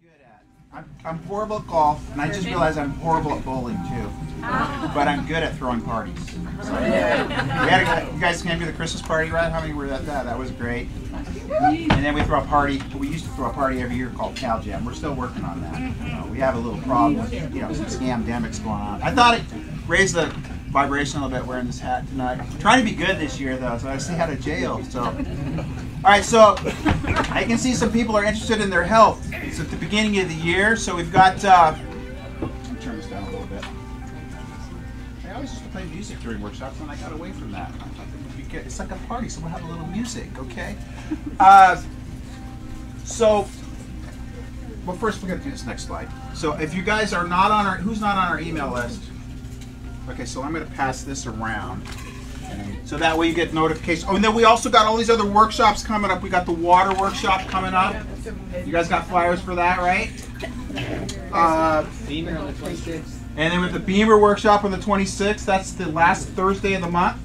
good at? I'm horrible at golf, and I just realized I'm horrible at bowling too. But I'm good at throwing parties. So, you guys came to the Christmas party, right? How many were at that? That was great. And then we throw a party. We used to throw a party every year called Cal Jam. We're still working on that. We have a little problem with, some scamdemics going on. I thought it raised the vibration a little bit wearing this hat tonight. I'm trying to be good this year though, so I stay out of jail. So, all right. So I can see some people are interested in their health. It's at the beginning of the year, so we've got. Let me turn this down a little bit. I always used to play music during workshops, and I got away from that. I thought that would be good. It's like a party, so we'll have a little music, okay? Well, first we're going to do this next slide. So if you guys are not on who's not on our email list? Okay, so I'm going to pass this around. So that way you get notifications. Oh, and then we also got all these other workshops coming up. We got the water workshop coming up. You guys got flyers for that, right? Beamer on the 26th. And then with the Beamer workshop on the 26th, that's the last Thursday of the month.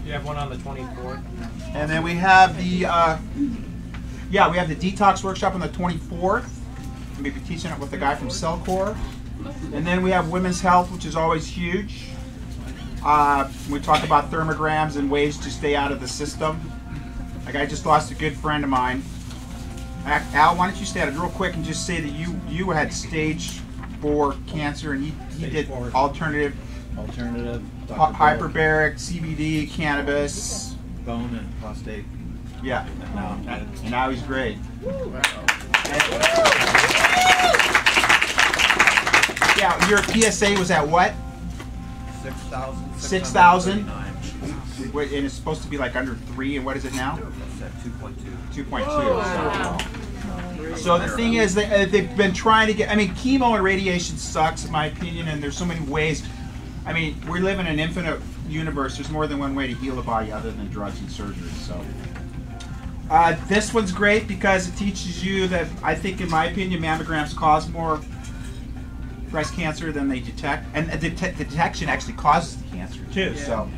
You have one on the 24th. And then we have the we have the detox workshop on the 24th. I'm going to be teaching it with the guy from Cellcore. And then we have women's health, which is always huge. We talk about thermograms and ways to stay out of the system. Like I just lost a good friend of mine. Al, why don't you stand up real quick and just say that you had stage 4 cancer, and he did alternative hyperbaric, CBD, cannabis, bone and prostate. Yeah, and now he's great. Yeah, your PSA was at what? 6,000. 6,000. And it's supposed to be like under 3, and what is it now? It's at 2.2. 2.2. Oh. So the thing is, they've been trying to get. I mean, chemo and radiation sucks, in my opinion, and there's so many ways. I mean, we live in an infinite universe. There's more than one way to heal the body other than drugs and surgery. So this one's great because it teaches you that, I think, in my opinion, mammograms cause more breast cancer than they detect, and the detection actually causes the cancer too. Yeah. So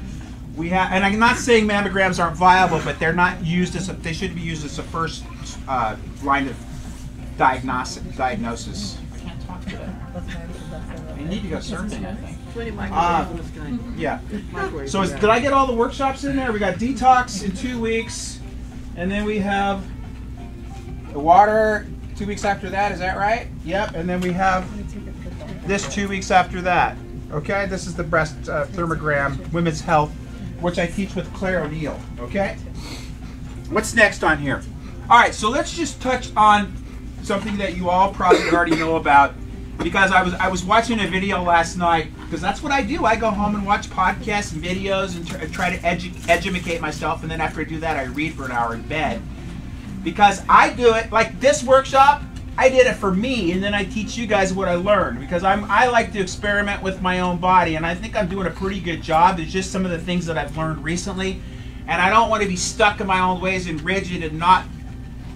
we have, and I'm not saying mammograms aren't viable, but they're not used as they should be used as a first line of diagnosis. I can't talk today. You need to go surfing, I think. Yeah. So did I get all the workshops in there? We got detox in 2 weeks, and then we have the water 2 weeks after that. Is that right? Yep. And then we have this 2 weeks after that. Okay. This is the breast thermogram, women's health, which I teach with Claire O'Neill. Okay. What's next on here? All right. So let's just touch on something that you all probably already know about. Because I was watching a video last night, because that's what I do. I go home and watch podcasts and videos and try to educate myself, and then after I do that, I read for an hour in bed. Because I do it, like this workshop, I did it for me, and then I teach you guys what I learned. Because I like to experiment with my own body, and I think I'm doing a pretty good job. There's just some of the things that I've learned recently, and I don't want to be stuck in my own ways and rigid and not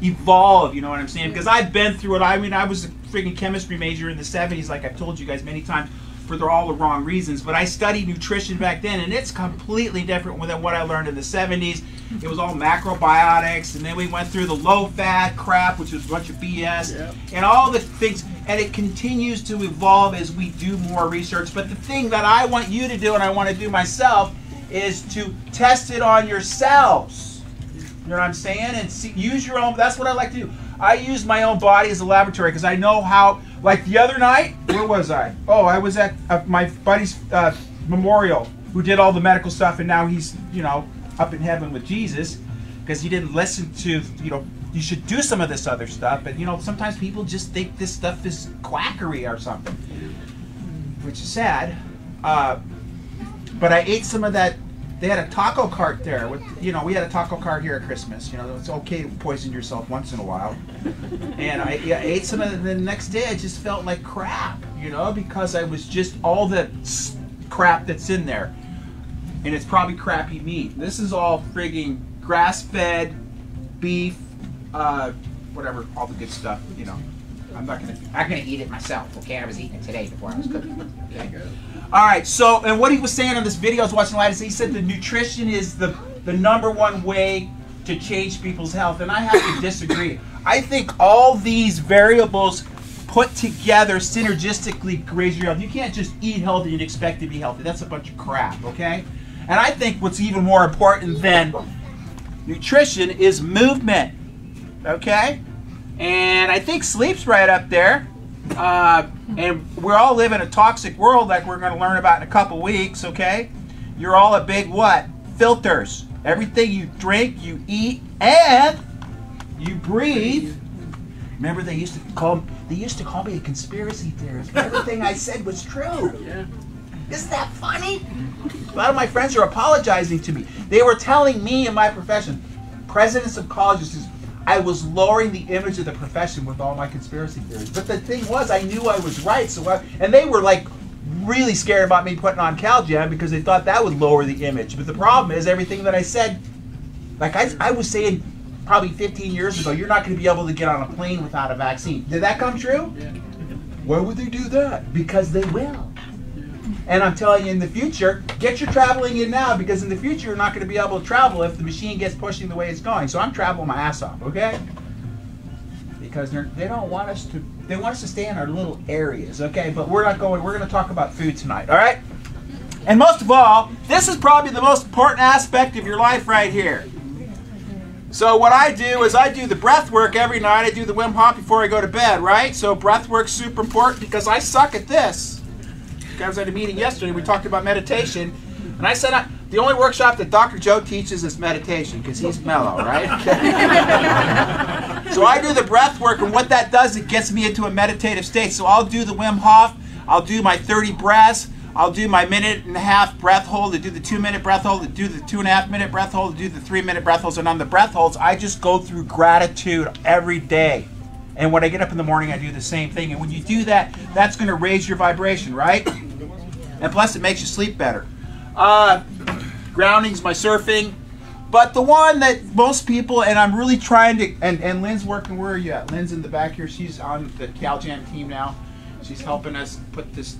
evolve, you know what I'm saying? Because I've been through it. I mean, I was a freaking chemistry major in the 70s, like I've told you guys many times, for all the wrong reasons. But I studied nutrition back then, and it's completely different than what I learned in the 70s. It was all macrobiotics, and then we went through the low-fat crap, which was a bunch of BS, and all the things. And it continues to evolve as we do more research. But the thing that I want you to do, and I want to do myself, is to test it on yourselves. You know what I'm saying? And use your own. That's what I like to do. I use my own body as a laboratory because I know how. Like the other night, where was I? Oh, I was at my buddy's memorial, who did all the medical stuff, and now he's up in heaven with Jesus because he didn't listen to you should do some of this other stuff. But sometimes people just think this stuff is quackery or something, which is sad. But I ate some of that. They had a taco cart there. With we had a taco cart here at Christmas. It's okay to poison yourself once in a while. And I ate some of it, and the next day I just felt like crap, because I was just all the crap that's in there. And it's probably crappy meat. This is all frigging grass-fed beef, whatever, all the good stuff, I'm not gonna eat it myself, okay? I was eating it today before I was cooking. Okay. All right, so, and what he was saying on this video I was watching live, he said the nutrition is the #1 way to change people's health, and I have to disagree. I think all these variables put together synergistically raise your health. You can't just eat healthy and expect to be healthy. That's a bunch of crap, okay? And I think what's even more important than nutrition is movement, okay? And I think sleep's right up there. And we're all living in a toxic world like we're going to learn about in a couple weeks, okay? You're all a big what? Filters. Everything you drink, you eat, and you breathe. Remember they used to call me a conspiracy theorist. Everything I said was true. Yeah. Isn't that funny? A lot of my friends are apologizing to me. They were telling me in my profession, presidents of colleges, I was lowering the image of the profession with all my conspiracy theories. But the thing was, I knew I was right. And they were like really scared about me putting on CalGem because they thought that would lower the image. But the problem is everything that I said, like I was saying probably 15 years ago, you're not going to be able to get on a plane without a vaccine. Did that come true? Yeah. Why would they do that? Because they will. And I'm telling you, in the future, get your traveling in now, because in the future you're not going to be able to travel if the machine gets pushing the way it's going. So I'm traveling my ass off, okay? Because they don't want us to. They want us to stay in our little areas, okay? But we're not going. We're going to talk about food tonight, all right? And most of all, this is probably the most important aspect of your life right here. So what I do is I do the breath work every night. I do the Wim Hof before I go to bed, right? So breath work's super important because I suck at this. I was at a meeting yesterday, we talked about meditation, and I said the only workshop that Dr. Joe teaches is meditation, because he's mellow, right? So I do the breath work, and what that does, it gets me into a meditative state. So I'll do the Wim Hof, I'll do my 30 breaths, I'll do my 1.5-minute breath hold, I do the 2-minute breath hold, I do the 2.5-minute breath hold, I do the 3-minute breath holds, and on the breath holds, I just go through gratitude every day. And when I get up in the morning, I do the same thing. And when you do that, that's going to raise your vibration, right? And plus, it makes you sleep better. Grounding's my surfing. But the one that most people, and I'm really trying to, and Lynn's working, where are you at? Lynn's in the back here. She's on the CalGem team now. She's helping us put this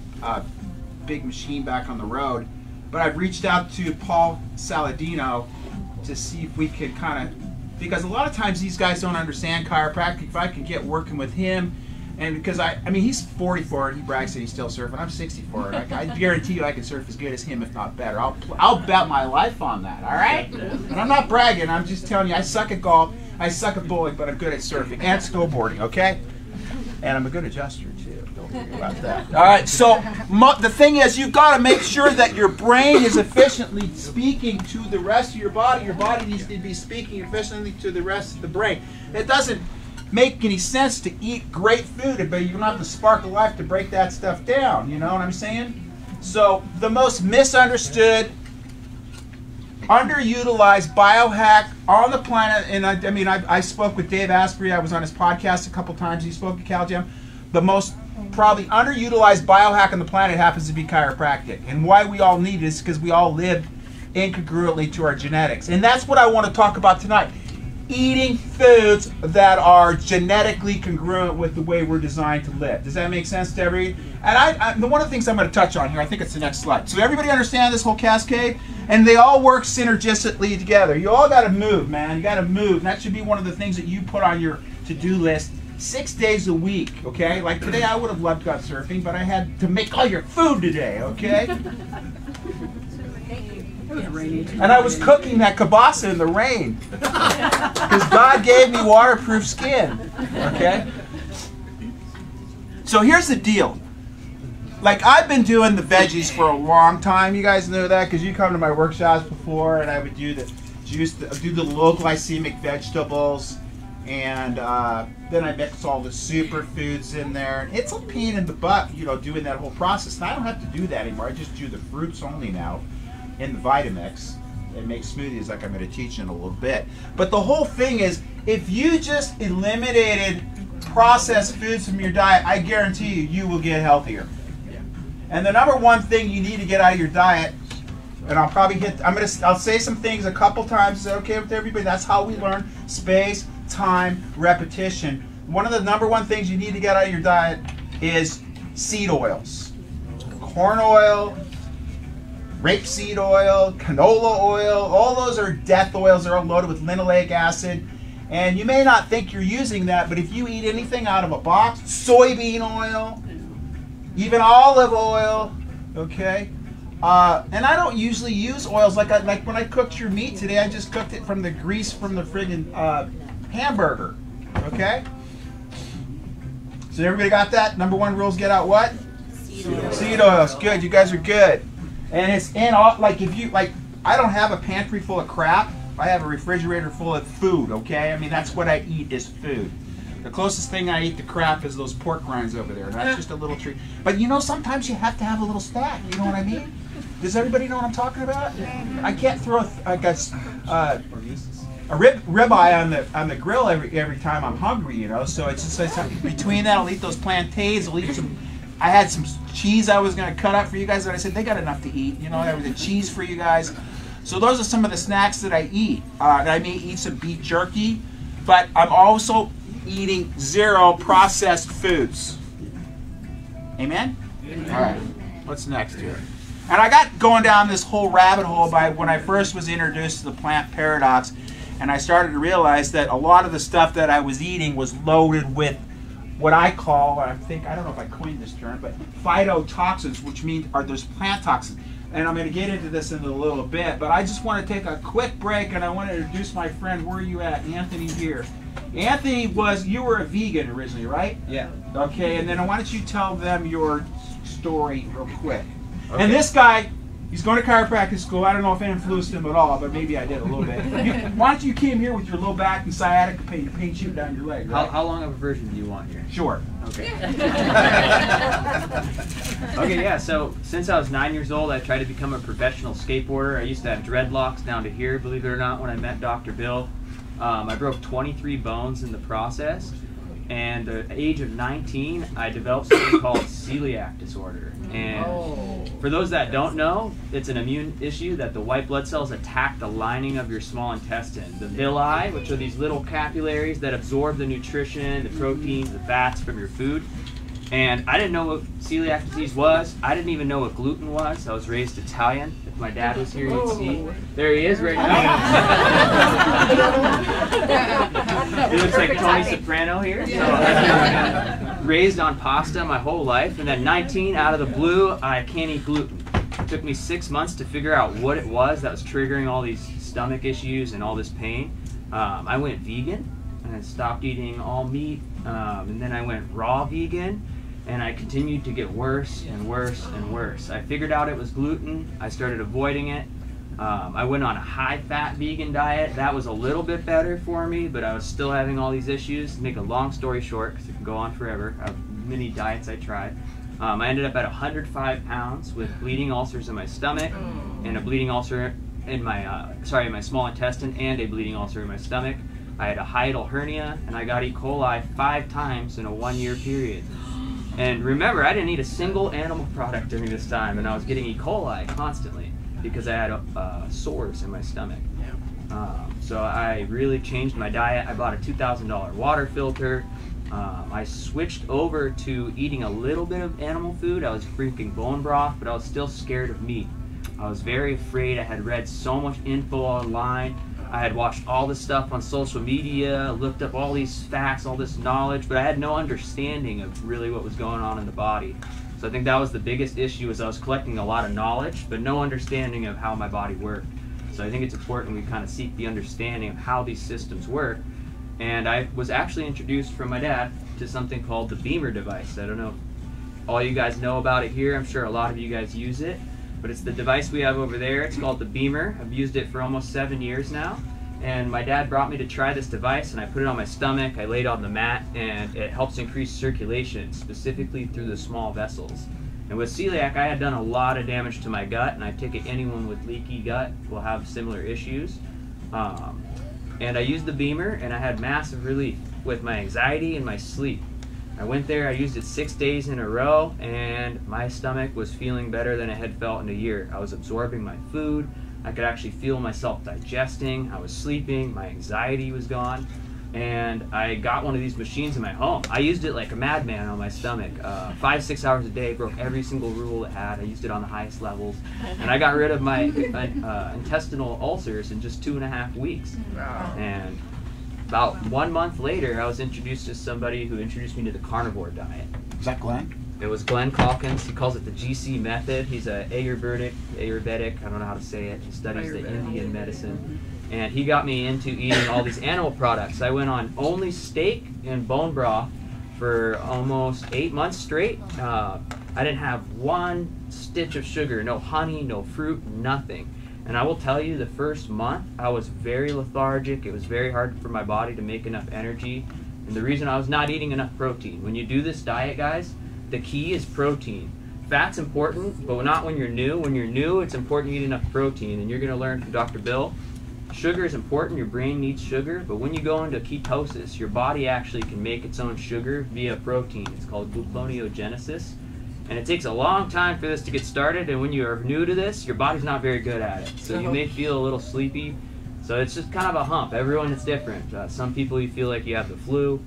big machine back on the road. But I've reached out to Paul Saladino to see if we could kind of, because a lot of times these guys don't understand chiropractic. If I can get working with him, and because I mean, he's 44 and he brags that he's still surfing. I'm 64, and I guarantee you I can surf as good as him, if not better. I'll bet my life on that, all right? And I'm not bragging. I'm just telling you, I suck at golf, I suck at bowling, but I'm good at surfing and snowboarding, okay? And I'm a good adjuster, too. Don't worry about that. All right, so the thing is, you've got to make sure that your brain is efficiently speaking to the rest of your body. Your body needs to be speaking efficiently to the rest of the brain. It doesn't make any sense to eat great food, but you don't have the spark of life to break that stuff down. You know what I'm saying? So the most misunderstood, underutilized biohack on the planet, and I spoke with Dave Asprey. I was on his podcast a couple times. He spoke at CalGem. The most probably underutilized biohack on the planet happens to be chiropractic. And why we all need it is because we all live incongruently to our genetics. And that's what I want to talk about tonight. Eating foods that are genetically congruent with the way we're designed to live. Does that make sense to everybody? And one of the things I'm going to touch on here, I think it's the next slide. So everybody understand this whole cascade? And they all work synergistically together. You all got to move, man. You got to move. And that should be one of the things that you put on your to-do list 6 days a week, okay? Like today I would have loved to go surfing, but I had to make all your food today, okay? And I was cooking that kielbasa in the rain because God gave me waterproof skin, okay? So here's the deal. Like, I've been doing the veggies for a long time. You guys know that because you come to my workshops before, and I would do the juice, do the low glycemic vegetables, and then I mix all the superfoods in there. It's a pain in the butt, you know, doing that whole process. And I don't have to do that anymore. I just do the fruits only now in the Vitamix and make smoothies like I'm going to teach in a little bit. But the whole thing is, if you just eliminated processed foods from your diet, I guarantee you, you will get healthier. And the number one thing you need to get out of your diet, and I'll probably I'll say some things a couple times. Is that okay with everybody? That's how we learn. Space, time, repetition. One of the number one things you need to get out of your diet is seed oils. Corn oil, rapeseed oil, canola oil, all those are death oils. They're all loaded with linoleic acid. And you may not think you're using that, but if you eat anything out of a box, soybean oil, even olive oil, okay? And I don't usually use oils like when I cooked your meat today. I just cooked it from the grease from the friggin' hamburger, okay? So everybody got that? Number one rules: get out what? Seed oils. Good. You guys are good. And it's in all, like if you like. I don't have a pantry full of crap. I have a refrigerator full of food, okay? I mean, that's what I eat is food. The closest thing I eat to crap is those pork rinds over there. That's just a little treat. But you know, sometimes you have to have a little snack. You know what I mean? Does everybody know what I'm talking about? I can't throw a ribeye on the grill every time I'm hungry, you know? So it's just between that, I'll eat those plantains, I'll eat some. I had some cheese I was going to cut up for you guys, but I said they got enough to eat. You know, there was the cheese for you guys. So those are some of the snacks that I eat. I may eat some beef jerky, but I'm also eating 0 processed foods. Amen? All right, what's next here? And I got going down this whole rabbit hole by when I first was introduced to the plant paradox, and I started to realize that a lot of the stuff that I was eating was loaded with what I call, I don't know if I coined this term, but phytotoxins, which means are those plant toxins. And I'm going to get into this in a little bit, but I just want to take a quick break, and I want to introduce my friend. Where are you at? Anthony here. Anthony, you were a vegan originally, right? Yeah. Okay, and then why don't you tell them your story real quick. Okay. And this guy, he's going to chiropractic school. I don't know if I influenced him at all, but maybe I did a little bit. Why don't you came here with your low back and sciatica pain shooting down your leg, right? How long of a version do you want here? Short. Okay. Okay, yeah, so since I was 9 years old, I tried to become a professional skateboarder. I used to have dreadlocks down to here, believe it or not, when I met Dr. Bill. I broke 23 bones in the process. And at the age of 19, I developed something called celiac disorder. And for those that don't know, it's an immune issue that the white blood cells attack the lining of your small intestine. The villi, which are these little capillaries that absorb the nutrition, the proteins, the fats from your food. And I didn't know what celiac disease was. I didn't even know what gluten was. I was raised Italian. If my dad was here, you'd see. There he is right now. He looks like Tony Soprano here. So I've been raised on pasta my whole life. And then 19, out of the blue, I can't eat gluten. It took me 6 months to figure out what it was that was triggering all these stomach issues and all this pain. I went vegan and I stopped eating all meat. And then I went raw vegan. And I continued to get worse and worse and worse. I figured out it was gluten. I started avoiding it. I went on a high-fat vegan diet. That was a little bit better for me, but I was still having all these issues. To make a long story short, because it can go on forever, I have many diets I tried. I ended up at 105 pounds with bleeding ulcers in my stomach and a bleeding ulcer in my, my small intestine and a bleeding ulcer in my stomach. I had a hiatal hernia, and I got E. coli 5 times in a 1-year period. And remember, I didn't eat a single animal product during this time, and I was getting E. coli constantly because I had sores in my stomach. So I really changed my diet. I bought a $2,000 water filter. I switched over to eating a little bit of animal food. I was drinking bone broth, but I was still scared of meat. I was very afraid. I had read so much info online. I had watched all this stuff on social media, looked up all these facts, all this knowledge, but I had no understanding of really what was going on in the body. So I think that was the biggest issue, is I was collecting a lot of knowledge, but no understanding of how my body worked. So I think it's important we kind of seek the understanding of how these systems work. And I was actually introduced from my dad to something called the Beamer device. I don't know if all you guys know about it here. I'm sure a lot of you guys use it. But it's the device we have over there. It's called the Beamer. I've used it for almost 7 years now. And my dad brought me to try this device, and I put it on my stomach. I laid on the mat, and it helps increase circulation, specifically through the small vessels. And with celiac, I had done a lot of damage to my gut, and I take it anyone with leaky gut will have similar issues. And I used the Beamer, and I had massive relief with my anxiety and my sleep. I went there, I used it 6 days in a row, and my stomach was feeling better than it had felt in a year. I was absorbing my food, I could actually feel myself digesting, I was sleeping, my anxiety was gone, and I got one of these machines in my home. I used it like a madman on my stomach. 5-6 hours a day, broke every single rule it had. I used it on the highest levels, and I got rid of my intestinal ulcers in just 2.5 weeks. And about 1 month later, I was introduced to somebody who introduced me to the carnivore diet. Is that Glenn? It was Glenn Calkins. He calls it the GC method. He's a Ayurvedic, I don't know how to say it. He studies the Indian medicine. And he got me into eating all these animal products. I went on only steak and bone broth for almost 8 months straight. I didn't have one stitch of sugar, no honey, no fruit, nothing. And I will tell you, the first month, I was very lethargic. It was very hard for my body to make enough energy. And the reason I was not eating enough protein. When you do this diet, guys, the key is protein. Fat's important, but not when you're new. When you're new, it's important you eat enough protein. And you're going to learn from Dr. Bill, sugar is important. Your brain needs sugar. But when you go into ketosis, your body actually can make its own sugar via protein. It's called gluconeogenesis. And it takes a long time for this to get started. And when you're new to this, your body's not very good at it. So you may feel a little sleepy. So it's just kind of a hump. Everyone is different. Some people, you feel like you have the flu.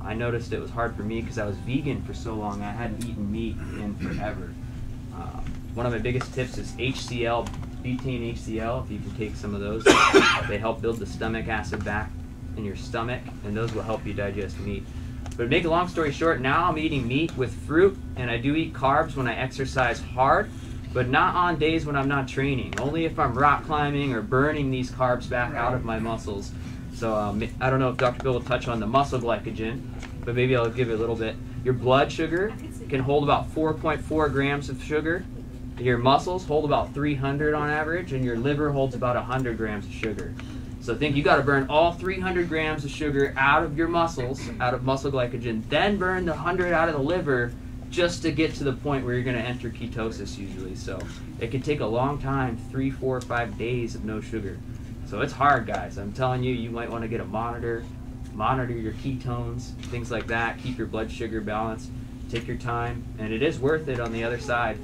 I noticed it was hard for me because I was vegan for so long. I hadn't eaten meat in forever. One of my biggest tips is HCl, betaine HCl. If you can take some of those, they help build the stomach acid back in your stomach, and those will help you digest meat. But to make a long story short, now I'm eating meat with fruit, and I do eat carbs when I exercise hard, but not on days when I'm not training. Only if I'm rock climbing or burning these carbs back out of my muscles. So I don't know if Dr. Bill will touch on the muscle glycogen, but maybe I'll give it a little bit. Your blood sugar can hold about 4.4 grams of sugar. Your muscles hold about 300 on average, and your liver holds about 100 grams of sugar. So think you got to burn all 300 grams of sugar out of your muscles, out of muscle glycogen, then burn the 100 out of the liver just to get to the point where you're going to enter ketosis usually. So it can take a long time, 3, 4, 5 days of no sugar. So it's hard, guys. I'm telling you, you might want to get a monitor your ketones, things like that, keep your blood sugar balanced, take your time, and it is worth it on the other side.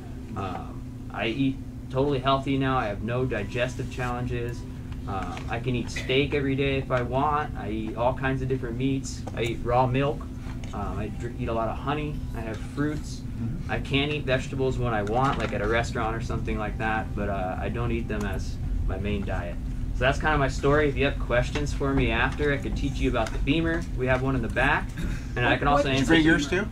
I eat totally healthy now. I have no digestive challenges. I can eat steak every day if I want. I eat all kinds of different meats. I eat raw milk. I eat a lot of honey. I have fruits. I can eat vegetables when I want, like at a restaurant or something like that, but I don't eat them as my main diet. So that's kind of my story. If you have questions for me after, I could teach you about the Beamer. We have one in the back, and I can also answer. Bring yours too?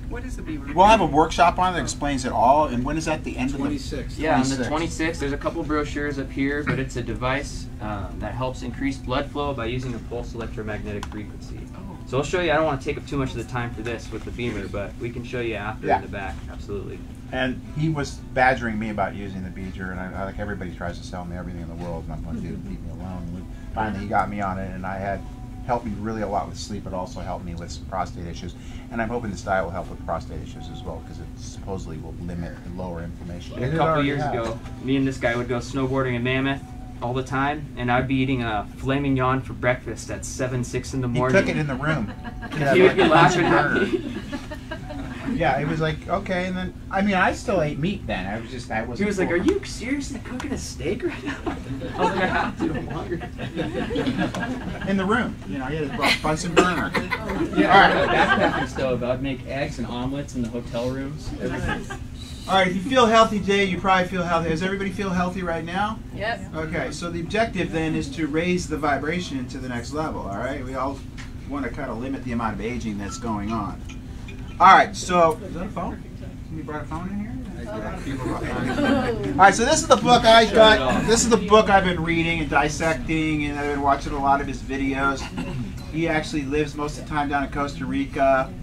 What is the Beamer? We'll have a workshop on it that explains it all. And when is that? The end of the 26th. Yeah, on the 26th. There's a couple brochures up here, but it's a device that helps increase blood flow by using a pulse electromagnetic frequency. So I'll show you. I don't want to take up too much of the time for this with the Beamer, but we can show you after in the back. Absolutely. And he was badgering me about using the Beamer, and I like everybody tries to sell me everything in the world, and I'm going to do leave me alone. And finally, he got me on it, and I had helped me really a lot with sleep, but also helped me with some prostate issues. And I'm hoping this diet will help with prostate issues as well, because it supposedly will limit and lower inflammation. A couple years ago, me and this guy would go snowboarding in Mammoth all the time, and I'd be eating a filet mignon for breakfast at 7, 6 in the morning. He cook it in the room. He would be laughing at me. Yeah, it was like, okay, and then, I mean, I still ate meat then. I wasn't. He was like, are you seriously cooking a steak right now? I was like, I have to, I'm hungry. In the room, you know, he had a Bunsen burner. Yeah, all right. Backpacking stove. I'd make eggs and omelets in the hotel rooms. Everything. All right, if you feel healthy today, you probably feel healthy. Does everybody feel healthy right now? Yep. Okay, so the objective then is to raise the vibration to the next level, all right? We all want to kind of limit the amount of aging that's going on. All right, so, is that a phone? Somebody brought a phone in here? All right, so this is the book I got. This is the book I've been reading and dissecting, and I've been watching a lot of his videos. He actually lives most of the time down in Costa Rica.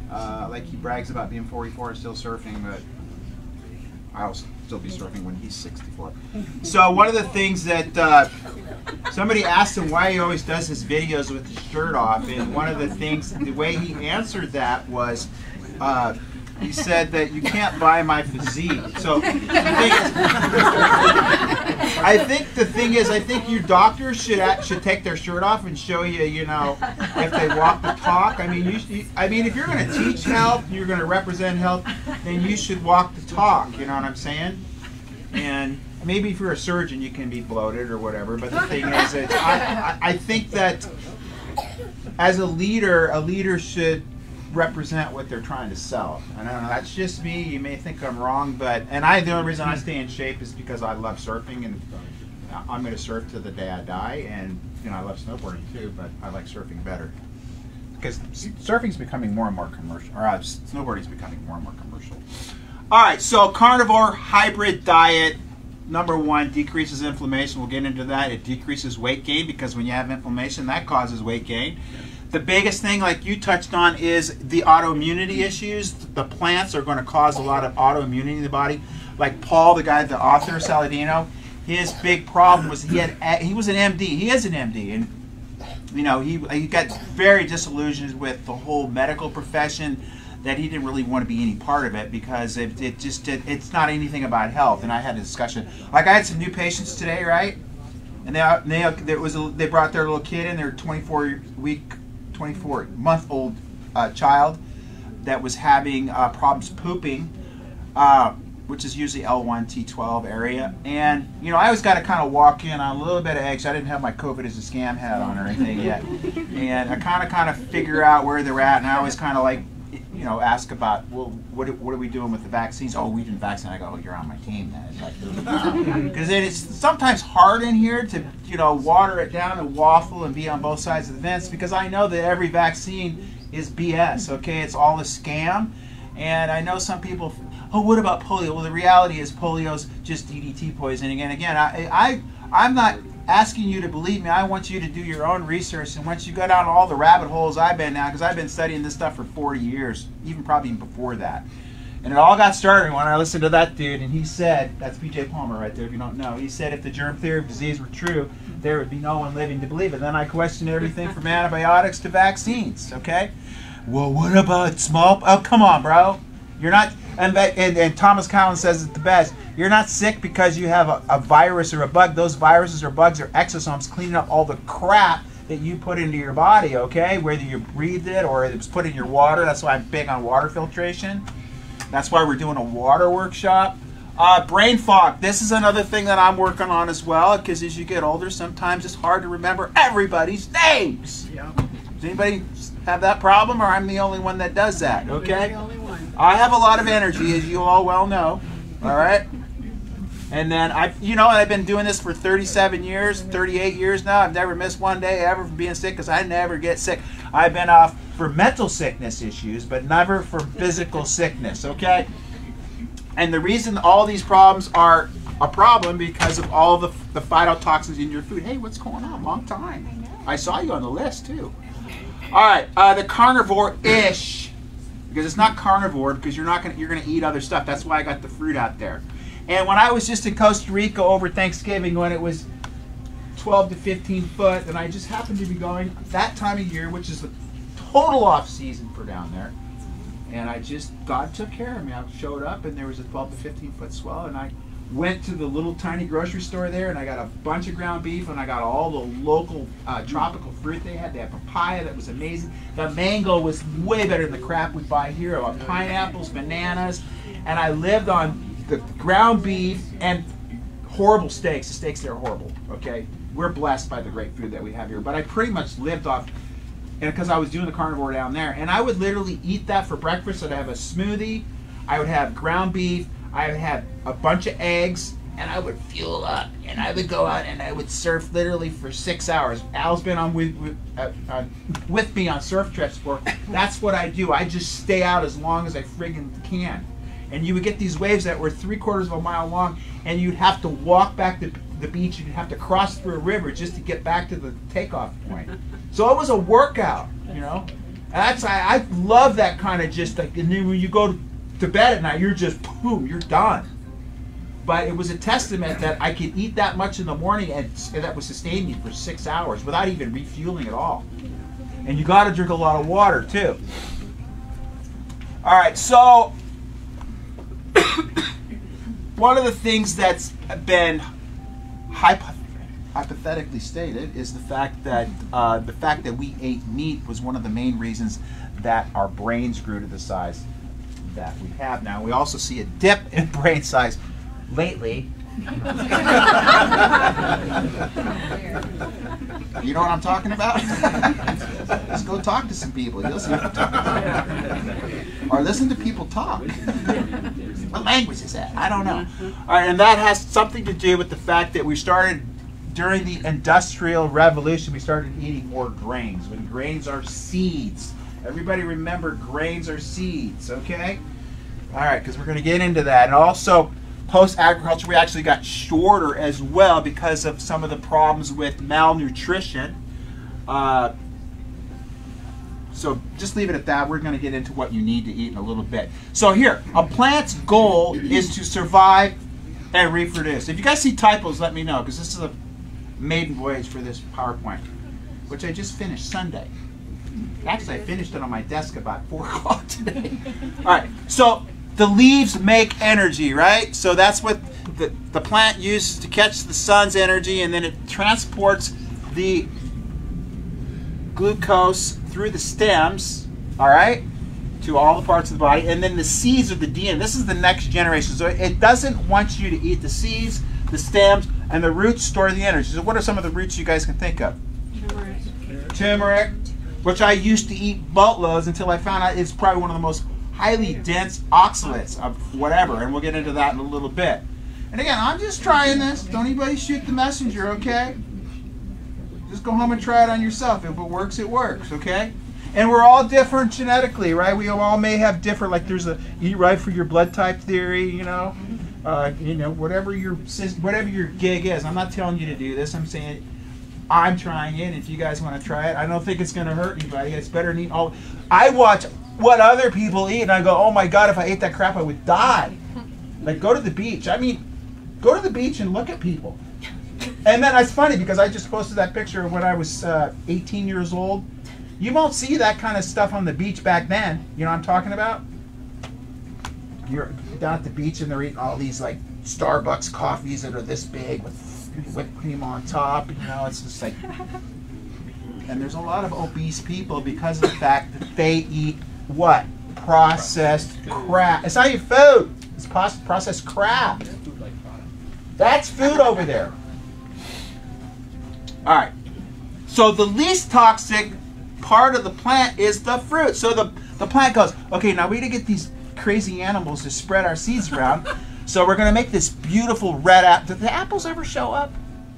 Like he brags about being 44 and still surfing, but I'll still be surfing when he's 64. So one of the things that somebody asked him why he always does his videos with his shirt off, and one of the things, the way he answered that was, he said that you can't buy my physique. So I think your doctors should take their shirt off and show you, you know, if they walk the talk. I mean, if you're going to teach health, you're going to represent health, then you should walk the talk. You know what I'm saying? And maybe if you're a surgeon, you can be bloated or whatever. But the thing is, I think that as a leader should represent what they're trying to sell. I don't know, that's just me. You may think I'm wrong, but the only reason I stay in shape is because I love surfing, and I'm going to surf to the day I die, and you know I love snowboarding too, but I like surfing better because surfing's becoming more and more commercial, or snowboarding's becoming more and more commercial. All right, so carnivore hybrid diet. Number one, decreases inflammation. We'll get into that. It decreases weight gain because when you have inflammation, that causes weight gain. The biggest thing, like you touched on, is the autoimmunity issues. The plants are going to cause a lot of autoimmunity in the body. Like Paul, the guy, the author, Saladino, his big problem was he was an MD. He is an MD, and you know he got very disillusioned with the whole medical profession. That he didn't really want to be any part of it because it's not anything about health. And I had a discussion. Like I had some new patients today, right? And they brought their little kid in, their 24-month-old child that was having problems pooping, which is usually L1, T12 area. And you know, I always got to kind of walk in on a little bit of eggs. I didn't have my COVID as a scam hat on or anything yet, and I kind of figure out where they're at, and I always kind of like, you know, ask about, well, what are we doing with the vaccines? Oh, we didn't vaccinate. I go, oh, you're on my team then. Because it's sometimes hard in here to, you know, water it down and waffle and be on both sides of the fence because I know that every vaccine is BS, okay? It's all a scam. And I know some people, oh, what about polio? Well, the reality is polio's just DDT poisoning. And again, I'm not asking you to believe me. I want you to do your own research, and once you go down all the rabbit holes I've been down, because I've been studying this stuff for 40 years, even probably before that. And it all got started when I listened to that dude, and he said, that's B.J. Palmer right there if you don't know, he said if the germ theory of disease were true, there would be no one living to believe it. Then I questioned everything from antibiotics to vaccines, okay? Well, what about small? Oh, come on, bro. You're not, and Thomas Collins says it the best, you're not sick because you have a virus or a bug. Those viruses or bugs are exosomes cleaning up all the crap that you put into your body, okay? Whether you breathed it or it was put in your water. That's why I'm big on water filtration. That's why we're doing a water workshop. Brain fog. This is another thing that I'm working on as well, because as you get older, sometimes it's hard to remember everybody's names. Yeah. Does anybody have that problem, or I'm the only one that does that, okay? You're the only one. I have a lot of energy, as you all well know, all right? And then I've been doing this for 37 years, 38 years now. I've never missed one day ever from being sick because I never get sick. I've been off for mental sickness issues, but never for physical sickness, okay? And the reason all these problems are a problem because of all the phytotoxins in your food. Hey, what's going on? Long time. I saw you on the list too. All right, the carnivore-ish, because it's not carnivore because you're gonna eat other stuff. That's why I got the fruit out there. And when I was just in Costa Rica over Thanksgiving when it was 12 to 15 foot, and I just happened to be going that time of year, which is the total off season for down there. And God took care of me. I showed up and there was a 12 to 15 foot swell, and I went to the little tiny grocery store there, and I got a bunch of ground beef, and I got all the local tropical fruit they had. They had papaya that was amazing. The mango was way better than the crap we buy here. Pineapples, bananas, and I lived on the ground beef and horrible steaks. The steaks there are horrible, okay? We're blessed by the great food that we have here, but I pretty much lived off, and because I was doing the carnivore down there, and I would literally eat that for breakfast. I'd have a smoothie, I would have ground beef, I would have a bunch of eggs, and I would fuel up, and I would go out and I would surf literally for 6 hours. Al's been on with me on surf trips before. That's what I do. I just stay out as long as I friggin' can. And you would get these waves that were 3/4 of a mile long, and you'd have to walk back to the beach. You'd have to cross through a river just to get back to the takeoff point. So it was a workout, you know. And I love that kind of just like. And then when you go to bed at night, you're just boom, you're done. But it was a testament that I could eat that much in the morning, and that would sustain me for 6 hours without even refueling at all. And you got to drink a lot of water too. All right, so. One of the things that's been hypothetically stated is the fact that we ate meat was one of the main reasons that our brains grew to the size that we have now. We also see a dip in brain size lately. You know what I'm talking about? Let's go talk to some people. You'll see what I'm talking about. Or listen to people talk. What language is that? I don't know. All right, and that has something to do with the fact that we started during the Industrial Revolution, we started eating more grains. When grains are seeds. Everybody remember, grains are seeds, okay? All right, because we're going to get into that. And also, post-agriculture, we actually got shorter as well because of some of the problems with malnutrition. So just leave it at that. We're going to get into what you need to eat in a little bit. So here, a plant's goal is to survive and reproduce. If you guys see typos, let me know, because this is a maiden voyage for this PowerPoint, which I just finished Sunday. Actually, I finished it on my desk about 4 o'clock today. All right, so the leaves make energy, right? So that's what the plant uses to catch the sun's energy, and then it transports the glucose through the stems, all right, to all the parts of the body, and then the seeds are the DNA. This is the next generation. So it doesn't want you to eat the seeds, the stems, and the roots store the energy. So what are some of the roots you guys can think of? Turmeric, which I used to eat boatloads until I found out it's probably one of the most highly dense oxalates of whatever, and we'll get into that in a little bit. And again, I'm just trying this. Don't anybody shoot the messenger, okay? Just go home and try it on yourself. If it works, it works, okay? And we're all different genetically, right? We all may have different, like there's a eat right for your blood type theory, you know, whatever your gig is. I'm not telling you to do this. I'm saying I'm trying it. If you guys want to try it, I don't think it's going to hurt anybody. It's better than eat all. I watch what other people eat, and I go, oh my God, if I ate that crap, I would die. Like, go to the beach. I mean, go to the beach and look at people. And then it's funny because I just posted that picture when I was 18 years old. You won't see that kind of stuff on the beach back then. You know what I'm talking about? You're down at the beach and they're eating all these like Starbucks coffees that are this big with whipped cream on top. You know, it's just like... And there's a lot of obese people because of the fact that they eat what? Processed crap. It's not even food. It's processed crap. That's food over there. All right. So the least toxic part of the plant is the fruit. So the plant goes, okay, now we need to get these crazy animals to spread our seeds around. So we're going to make this beautiful red apple. Did the apples ever show up?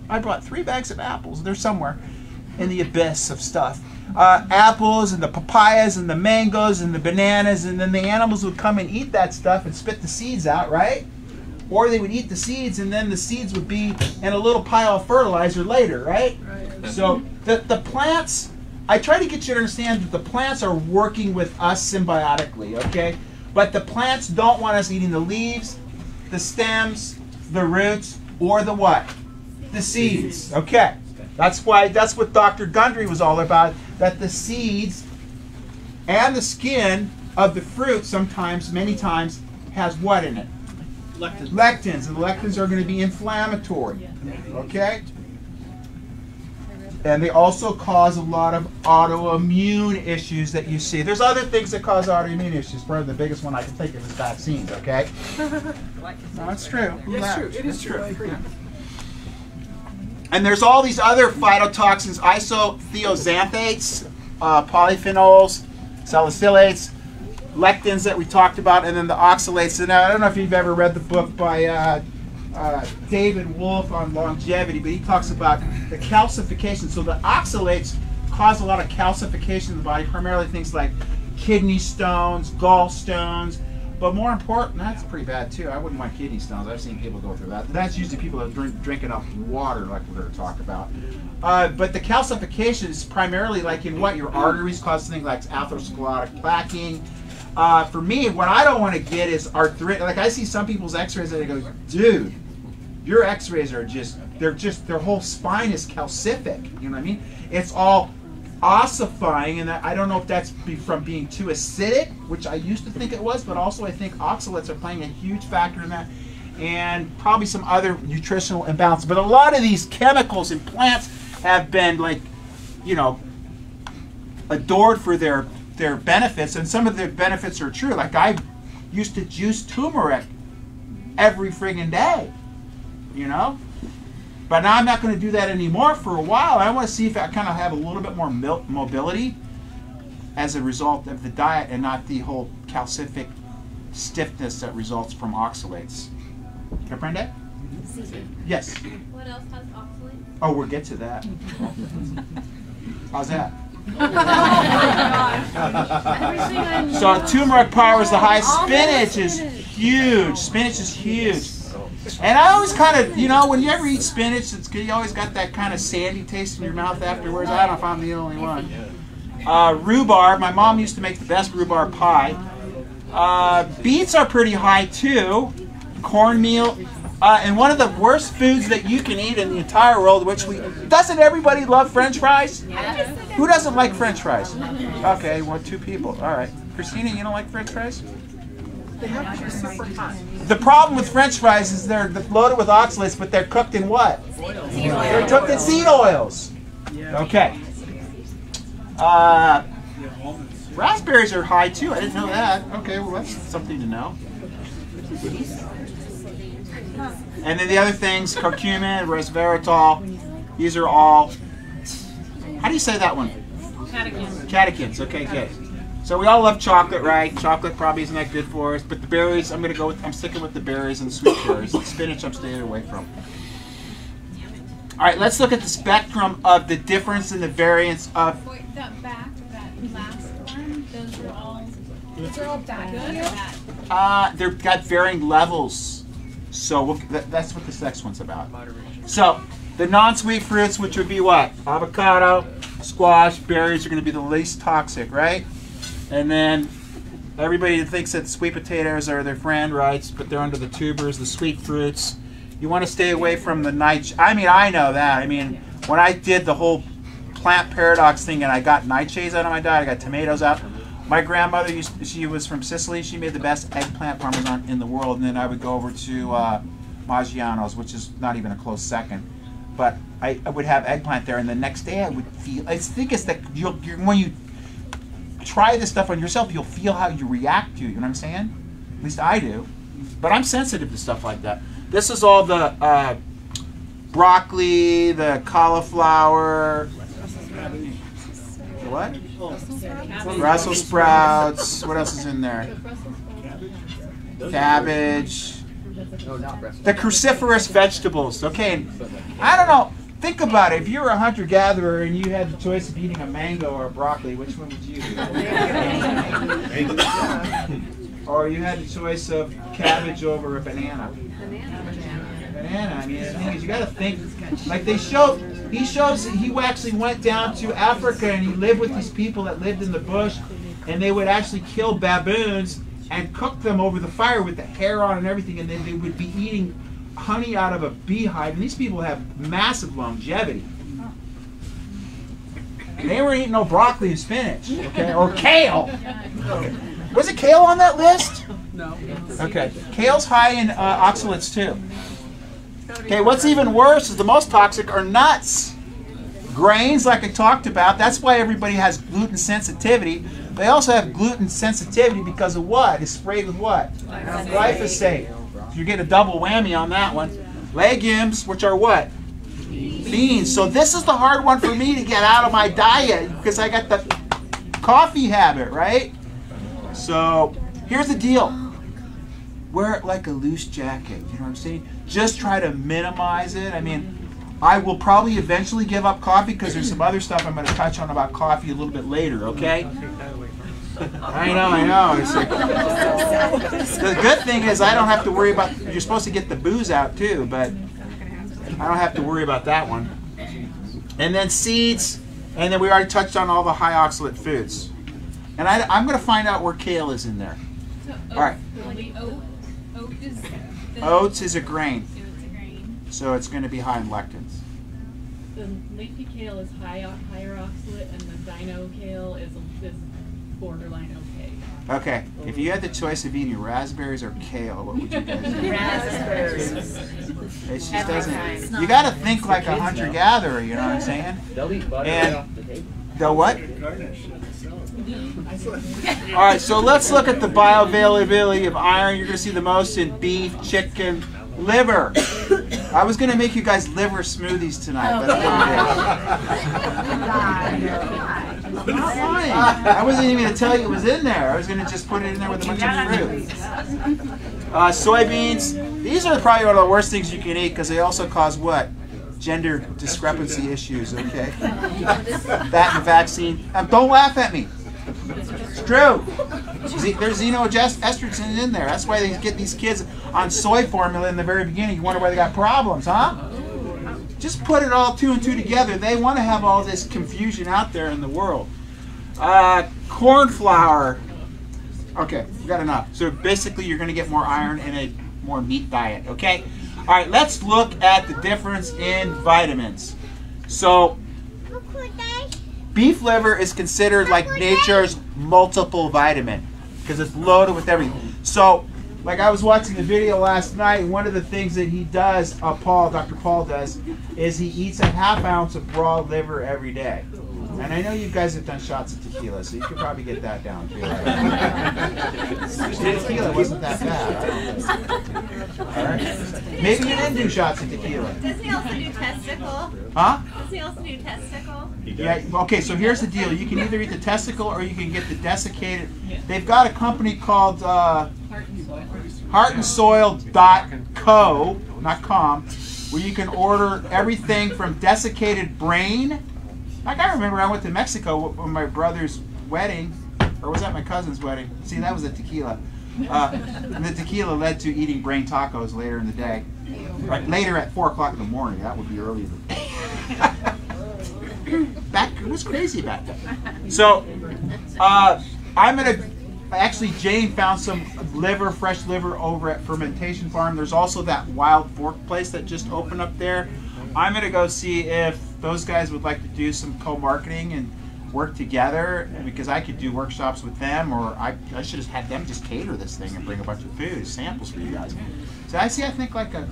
I brought 3 bags of apples. They're somewhere in the abyss of stuff. Apples and the papayas and the mangoes and the bananas, and then the animals would come and eat that stuff and spit the seeds out, right? Or they would eat the seeds, and then the seeds would be in a little pile of fertilizer later, right? So the plants, I try to get you to understand that the plants are working with us symbiotically, okay? But the plants don't want us eating the leaves, the stems, the roots, or the what? The seeds, okay? That's what Dr. Gundry was all about, that the seeds and the skin of the fruit sometimes, many times, has what in it? Lectins. Lectins, and the lectins are going to be inflammatory, okay? And they also cause a lot of autoimmune issues that you see. There's other things that cause autoimmune issues. Probably the biggest one I can think of is vaccines, okay? No, it's true. It's true. It is true. I agree. And there's all these other phytotoxins, isothiazanthates, polyphenols, salicylates, lectins that we talked about, and then the oxalates. And I don't know if you've ever read the book by David Wolf on longevity, but he talks about the calcification. So the oxalates cause a lot of calcification in the body, primarily things like kidney stones, gallstones, but more important, that's pretty bad too. I wouldn't want kidney stones. I've seen people go through that. That's usually people that drink enough water, like we're going to talk about. But the calcification is primarily like in what? Your arteries cause things like atherosclerotic plaquing. For me, what I don't want to get is arthritis. Like I see some people's x-rays and I go, dude, your x-rays are their whole spine is calcific. You know what I mean? It's all ossifying, and I don't know if that's from being too acidic, which I used to think it was, but also I think oxalates are playing a huge factor in that, and probably some other nutritional imbalance. But a lot of these chemicals in plants have been, like, you know, adored for their benefits, and some of their benefits are true. Like I used to juice turmeric every friggin' day, you know? But now I'm not going to do that anymore for a while. I want to see if I kind of have a little bit more mobility as a result of the diet, and not the whole calcific stiffness that results from oxalates. ¿Comprende? Yes. What else has oxalate? Oh, we'll get to that. How's that? So turmeric power is the highest. Spinach is huge. Spinach is huge. And I always kind of, you know, when you ever eat spinach, it's good. You always got that kind of sandy taste in your mouth afterwards. I don't know if I'm the only one. Rhubarb. My mom used to make the best rhubarb pie. Beets are pretty high too. Cornmeal. And one of the worst foods that you can eat in the entire world, doesn't everybody love French fries? Yes. Who doesn't like French fries? Okay, well, 2 people. All right. Christina, you don't like French fries? The problem with French fries is they're loaded with oxalates, but they're cooked in what? They're cooked in seed oils. Okay. Raspberries are high too. I didn't know that. Okay, well, that's something to know. And then the other things, curcumin, resveratrol, these are all, how do you say that one? Catechins. Okay, good. So we all love chocolate, right? Chocolate probably isn't that good for us, but the berries, I'm sticking with the berries and the sweet berries. The spinach I'm staying away from. All right, let's look at the spectrum of the difference in the variance of. Wait, that last one, those are all bad. They've got varying levels. So that's what this next one's about. So the non-sweet fruits, which would be what? Avocado, squash, berries are going to be the least toxic, right? And then everybody thinks that sweet potatoes are their friend, right? But they're under the tubers, the sweet fruits. You want to stay away from the I know that. I mean, when I did the whole plant paradox thing and I got nightshades out of my diet, I got tomatoes out. My grandmother, she was from Sicily. She made the best eggplant parmesan in the world. And then I would go over to Maggiano's, which is not even a close second. But I would have eggplant there, and the next day I would feel. I think it's that when you try this stuff on yourself, you'll feel how you react to it. You know what I'm saying? At least I do. But I'm sensitive to stuff like that. This is all the broccoli, the cauliflower. The what? Brussels sprouts. What else is in there? Cabbage. The cruciferous vegetables. Okay, I don't know. Think about it. If you were a hunter-gatherer and you had the choice of eating a mango or a broccoli, which one would you eat? Or you had the choice of cabbage over a banana. Banana. I mean, the thing is, you got to think. Like he actually went down to Africa and he lived with these people that lived in the bush, and they would actually kill baboons and cook them over the fire with the hair on and everything, and then they would be eating honey out of a beehive. And these people have massive longevity. And they weren't eating no broccoli and spinach, okay, or kale. Okay. Was it kale on that list? No. Okay. Kale's high in oxalates too. Okay, what's even worse is the most toxic are nuts. Grains, like I talked about, that's why everybody has gluten sensitivity. They also have gluten sensitivity because of what? It's sprayed with what? Glyphosate. So you get a double whammy on that one. Legumes, which are what? Beans. So this is the hard one for me to get out of my diet because I got the coffee habit, right? So here's the deal. Wear it like a loose jacket. You know what I'm saying? Just try to minimize it. I mean, I will probably eventually give up coffee because there's some other stuff I'm going to touch on about coffee a little bit later, okay? I know. It's like, the good thing is I don't have to worry about, you're supposed to get the booze out too, but I don't have to worry about that one. And then seeds, and then we already touched on all the high oxalate foods. And I'm going to find out where kale is in there. So All right. Oats is a grain. So it's going to be high in lectins. The leafy kale is higher oxalate, and the dino kale is borderline okay. Okay, if you had the choice of eating raspberries or kale, what would you guys do? Raspberries. It just doesn't. You got to think like a hunter-gatherer. You know what I'm saying? They'll eat butter And- off the table. The what? All right, so let's look at the bioavailability of iron. You're going to see the most in beef, chicken, liver. I was going to make you guys liver smoothies tonight, but I I'm not lying. I wasn't even going to tell you it was in there. I was going to just put it in there with a bunch of fruit. Soybeans. These are probably one of the worst things you can eat because they also cause what? Gender discrepancy issues, okay? That and the vaccine. Don't laugh at me. It's true. There's xenoestrogen in there. That's why they get these kids on soy formula in the very beginning. You wonder why they got problems, huh? Just put it all two and two together. They want to have all this confusion out there in the world. Corn flour. Okay, we got enough. So basically you're going to get more iron in a more meat diet, okay? All right, let's look at the difference in vitamins. So, beef liver is considered like nature's multiple vitamin because it's loaded with everything. So, like I was watching the video last night, and one of the things that he does, Dr. Paul does, is he eats a ½ ounce of raw liver every day. And I know you guys have done shots of tequila, so you could probably get that down too. Tequila wasn't that bad, I don't think. All right. Maybe you didn't do shots of tequila. Doesn't he also do testicle? Huh? Doesn't he also do testicle? Yeah. Okay. So here's the deal. You can either eat the testicle or you can get the desiccated. They've got a company called heartandsoil.co, not com, where you can order everything from desiccated brain. Like I remember I went to Mexico for my brother's wedding, or was that my cousin's wedding? See, that was a tequila. And the tequila led to eating brain tacos later in the day. Right, later at 4 o'clock in the morning. That would be early in the day. It was crazy back then. So, actually Jane found some fresh liver over at Fermentation Farm. There's also that Wild Fork place that just opened up there. I'm going to go see if those guys would like to do some co-marketing and work together, because I could do workshops with them, or I should have had them just cater this thing and bring a bunch of food samples for you guys. So I think like a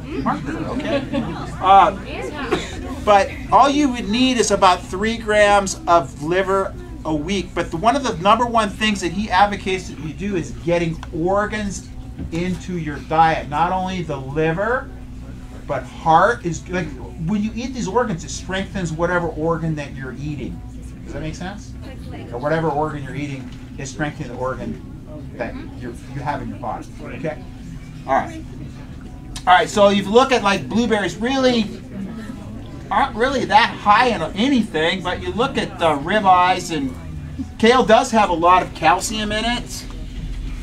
marketer, okay? But all you would need is about 3 grams of liver a week. But one of the #1 things that he advocates that you do is getting organs into your diet. Not only the liver, but heart is like when you eat these organs, it strengthens whatever organ that you're eating. Does that make sense? Or whatever organ you're eating is strengthening the organ that you have in your body. Okay. All right. All right. So if you look at like blueberries, really aren't really that high in anything, but you look at ribeyes, and kale does have a lot of calcium in it,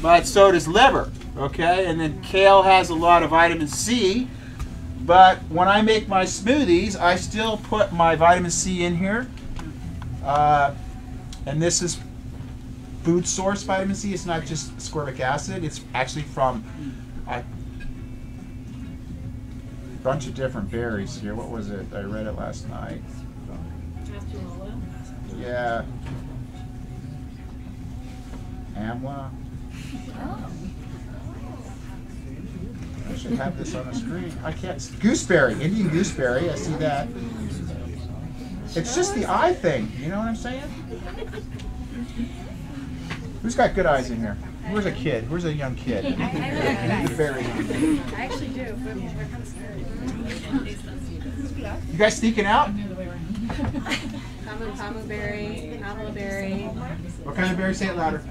but so does liver. Okay, and then kale has a lot of vitamin C. But when I make my smoothies, I still put my vitamin C in here. And this is food source vitamin C. It's not just ascorbic acid. It's actually from a bunch of different berries here. What was it? I read it last night. Yeah. Amla. I should have this on the screen. I can't. Gooseberry, Indian gooseberry. I see that. It's just the eye thing. You know what I'm saying? Who's got good eyes in here? Where's a kid? Where's a young kid? I have good eyes. I actually do. But they're kind of scary. You guys sneaking out? Camu berry, amla berry. What kind of berry? Say it louder.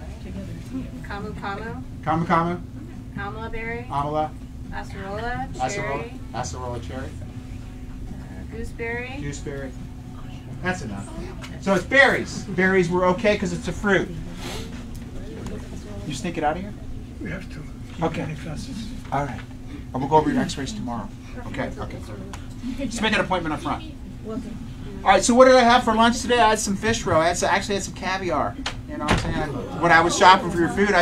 Camu. Kamu. Amla berry. Amala. Acerola. Cherry. Acerola cherry. Gooseberry. Gooseberry. That's enough. So it's berries. Berries were okay because it's a fruit. You sneak it out of here? We have to. Okay. All right. And we'll go over your x-rays tomorrow. Okay. Okay. Just make an appointment up front. All right. So what did I have for lunch today? I had some fish roe. I actually had some caviar. You know what I'm saying? When I was shopping for your food,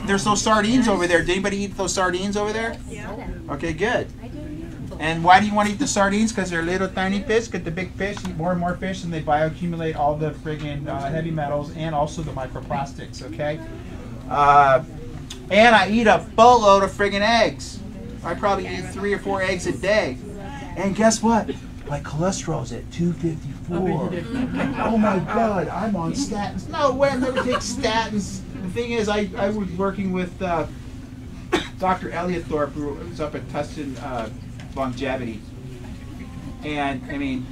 there's those sardines over there. Did anybody eat those sardines over there? Yeah. Okay. Good. And why do you want to eat the sardines? Because they're little tiny fish. Get the big fish, eat more and more fish, and they bioaccumulate all the friggin' heavy metals and also the microplastics, okay? And I eat a boatload of friggin' eggs. I probably eat 3 or 4 eggs a day. And guess what? My cholesterol's at 254. Oh my God, I'm on statins. No way, I never take statins. The thing is, I was working with Dr. Elliot Thorpe, who was up at Tustin Longevity, and I mean,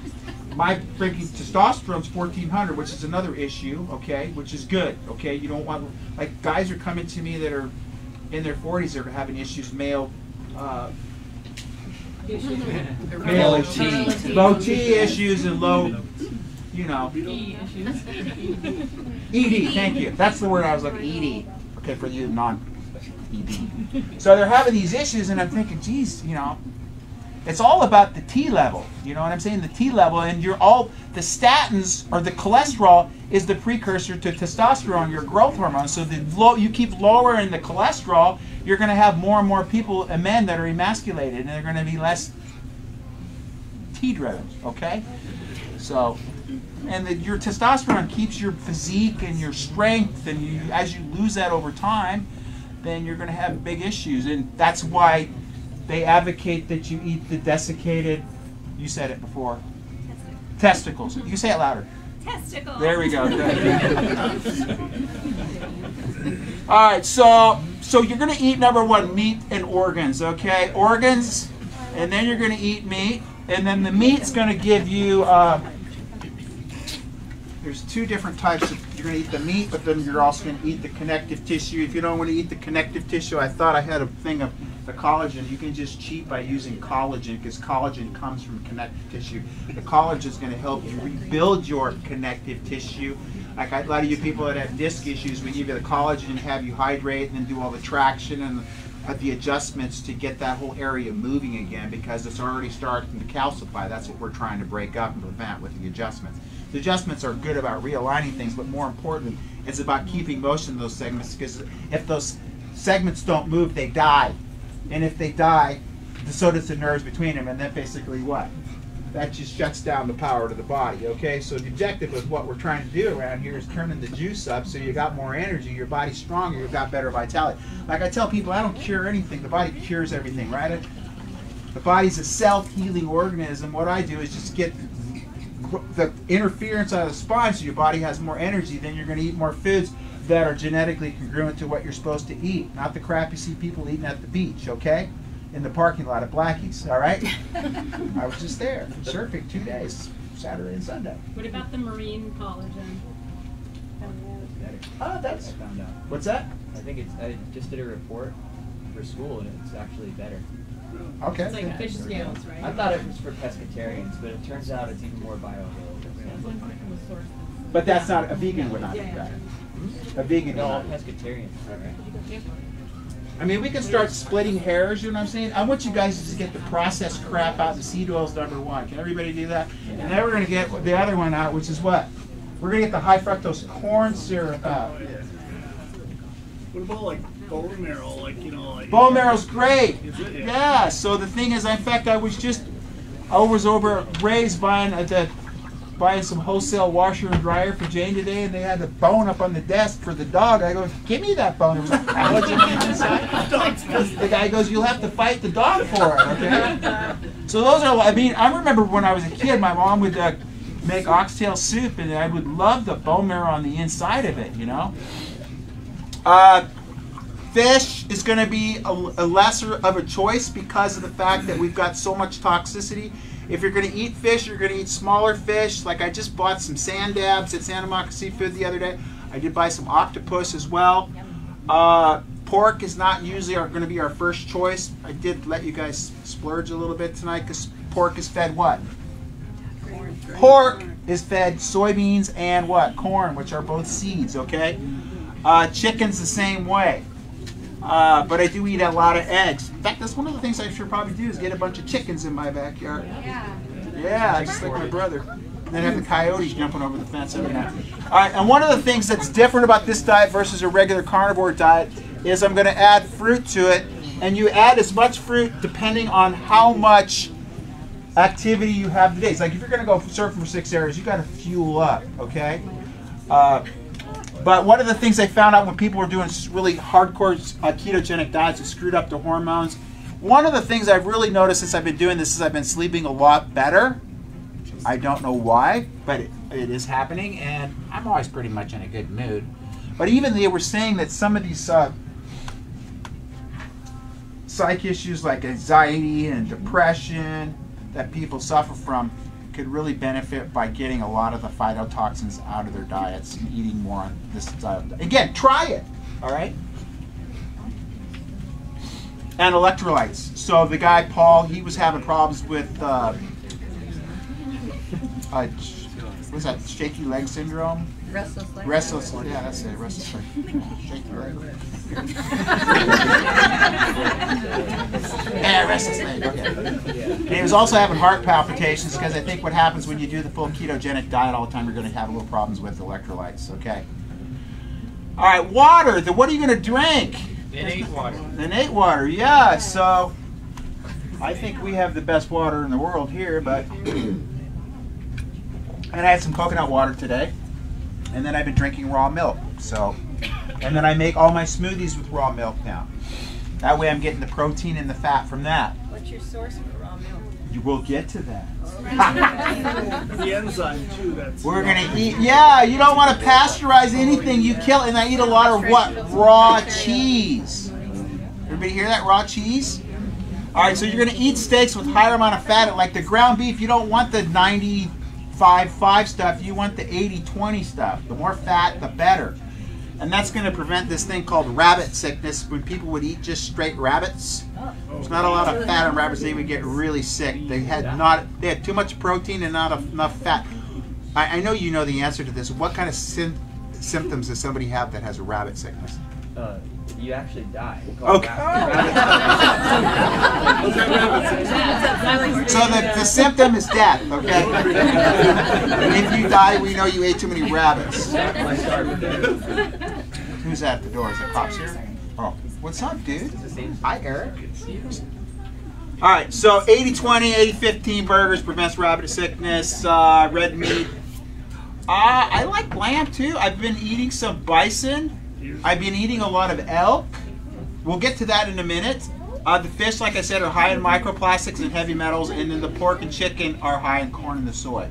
my freaking testosterone's 1400, which is another issue, okay, which is good, okay. You don't want, like, guys are coming to me that are in their 40s that are having issues, male low T issues and low, you know, ED, thank you. That's the word I was looking, ED. Okay, for you non-ED. So they're having these issues, and I'm thinking, geez, you know, it's all about the T level. You know what I'm saying? The T level, and the statins or the cholesterol is the precursor to testosterone, your growth hormone. So you keep lowering the cholesterol, you're going to have more and more people, men that are emasculated, and they're going to be less T-driven. Okay, so. And your testosterone keeps your physique and your strength, and as you lose that over time, then you're going to have big issues. And that's why they advocate that you eat the desiccated, you said it before, testicles. You say it louder. Testicles. There we go. All right, so you're going to eat, number one, meat and organs, okay? Organs, and then you're going to eat meat, and then the meat's going to give you... there's two different types of, you're going to eat the meat, but then you're also going to eat the connective tissue. If you don't want to eat the connective tissue, I thought I had a thing of the collagen. You can just cheat by using collagen, because collagen comes from connective tissue. The collagen is going to help you rebuild your connective tissue. Like a lot of you people that have disc issues, we give you the collagen and have you hydrate and then do all the traction and the adjustments to get that whole area moving again, because it's already starting to calcify. That's what we're trying to break up and prevent with the adjustments. The adjustments are good about realigning things, but more important, it's about keeping motion in those segments, because if those segments don't move, they die. And if they die, so does the nerves between them, and then basically what? That just shuts down the power to the body, okay? So the objective of what we're trying to do around here is turning the juice up so you got more energy, your body's stronger, you've got better vitality. Like I tell people, I don't cure anything. The body cures everything, right? The body's a self-healing organism. What I do is just get the interference out of the spine so your body has more energy. Then you're going to eat more foods that are genetically congruent to what you're supposed to eat, not the crap you see people eating at the beach, okay? In the parking lot at Blackie's, all right? I was just there, surfing 2 days, Saturday and Sunday. What about the marine collagen? Oh, that's... I found out. What's that? I just did a report for school, and it's actually better. Okay. It's like fish scales, right? I thought it was for pescatarians, but it turns out it's even more bioavailable. But that's not, a vegan would not do that. A vegan No, would all not. pescatarians. I mean, we can start splitting hairs, you know what I'm saying? I want you guys to just get the processed crap out. The seed oil's number one. Can everybody do that? And then we're going to get the other one out, which is what? We're going to get the high fructose corn syrup out. What about like bone marrow? Like, you know, like Bone marrow's great. Is it? Yeah. So the thing is, in fact, I was over at Ray's buying some wholesale washer and dryer for Jane today, and they had a bone up on the desk for the dog. I go, give me that bone. It was like collagen inside. The guy goes, you'll have to fight the dog for it, okay? So those are, I mean, I remember when I was a kid, my mom would make oxtail soup, and I would love the bone marrow on the inside of it, you know? Fish is going to be a lesser of a choice because of the fact that we've got so much toxicity. If you're going to eat fish, you're going to eat smaller fish. Like I just bought some sand dabs at Santa Monica Seafood the other day. I did buy some octopus as well. Pork is not usually going to be our first choice. I did let you guys splurge a little bit tonight because pork is fed what? Pork is fed soybeans and what? Corn, which are both seeds, okay? Chicken's the same way. But I do eat a lot of eggs. In fact, that's one of the things I should probably do is get a bunch of chickens in my backyard. Yeah, just like my brother. And then have the coyotes jumping over the fence every night. All right, and one of the things that's different about this diet versus a regular carnivore diet is I'm going to add fruit to it. And you add as much fruit depending on how much activity you have today. It's like if you're going to go surfing for 6 hours, you got to fuel up, okay? But one of the things I found out when people were doing really hardcore ketogenic diets and screwed up their hormones, one of the things I've really noticed since I've been doing this is I've been sleeping a lot better. I don't know why, but it is happening, and I'm always pretty much in a good mood. But even they were saying that some of these psych issues like anxiety and depression that people suffer from, could really benefit by getting a lot of the phytotoxins out of their diets and eating more on this style. Again, try it, all right? And electrolytes. So the guy, Paul, he was having problems with, what's that, shaky leg syndrome? Restless leg. Restless, yeah, that's it, restless leg. Shaky leg. Yeah, restless leg, okay. And he was also having heart palpitations because I think what happens when you do the full ketogenic diet all the time, you're going to have a little problems with electrolytes, okay? All right, water, then what are you going to drink? Innate water. Innate water, yeah, so I think we have the best water in the world here, but... And I had some coconut water today. And then I've been drinking raw milk. So, and then I make all my smoothies with raw milk now. That way I'm getting the protein and the fat from that. What's your source for raw milk? You will get to that. The enzyme too. That's We're gonna eat. Yeah, you don't want to pasteurize anything. You kill. And I eat a lot of what? Raw cheese. Everybody hear that? Raw cheese. All right. So you're gonna eat steaks with higher amount of fat. Like the ground beef, you don't want the 95-5 stuff, you want the 80-20 stuff. The more fat, the better. And that's going to prevent this thing called rabbit sickness. When people would eat just straight rabbits, there's not a lot of fat in rabbits, they would get really sick. They had too much protein and not enough fat. I know you know the answer to this. What kind of symptoms does somebody have that has rabbit sickness? You actually die. Okay. So the symptom is death, okay? If you die, we know you ate too many rabbits. Who's at the door? Is the cops here? Oh, what's up, dude? Hi, Eric. All right, so 80-20, 80-15 burgers prevents rabbit sickness, red meat. I like lamb, too. I've been eating some bison. I've been eating a lot of elk. We'll get to that in a minute. The fish, like I said, are high in microplastics and heavy metals, and then the pork and chicken are high in corn and the soy.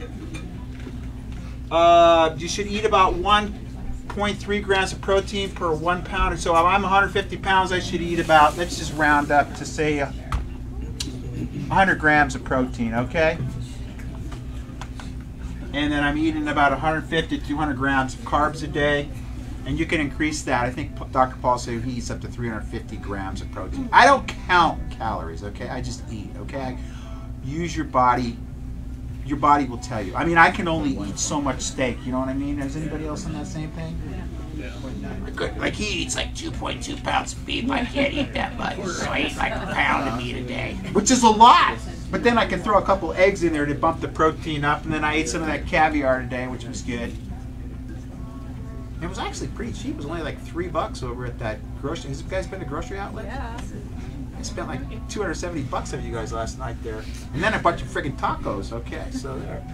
You should eat about 1.3 grams of protein per 1 pound. So if I'm 150 pounds, I should eat about, let's just round up to say 100 grams of protein, okay? And then I'm eating about 150 to 200 grams of carbs a day. And you can increase that. I think Dr. Paul said he eats up to 350 grams of protein. I don't count calories, okay? I just eat, okay? Use your body. Your body will tell you. I mean, I can only eat so much steak, you know what I mean? Is anybody else on that same thing? Yeah. Good. Like he eats like 2.2 pounds of beef. I can't eat that much. So I eat like a pound of meat a day. Which is a lot. But then I can throw a couple eggs in there to bump the protein up. And then I ate some of that caviar today, which was good. It was actually pretty cheap. It was only like $3 over at that grocery. Has you guys been to grocery outlet? Yeah. I spent like $270 of you guys last night there. And then a bunch of friggin' tacos. Okay, so there.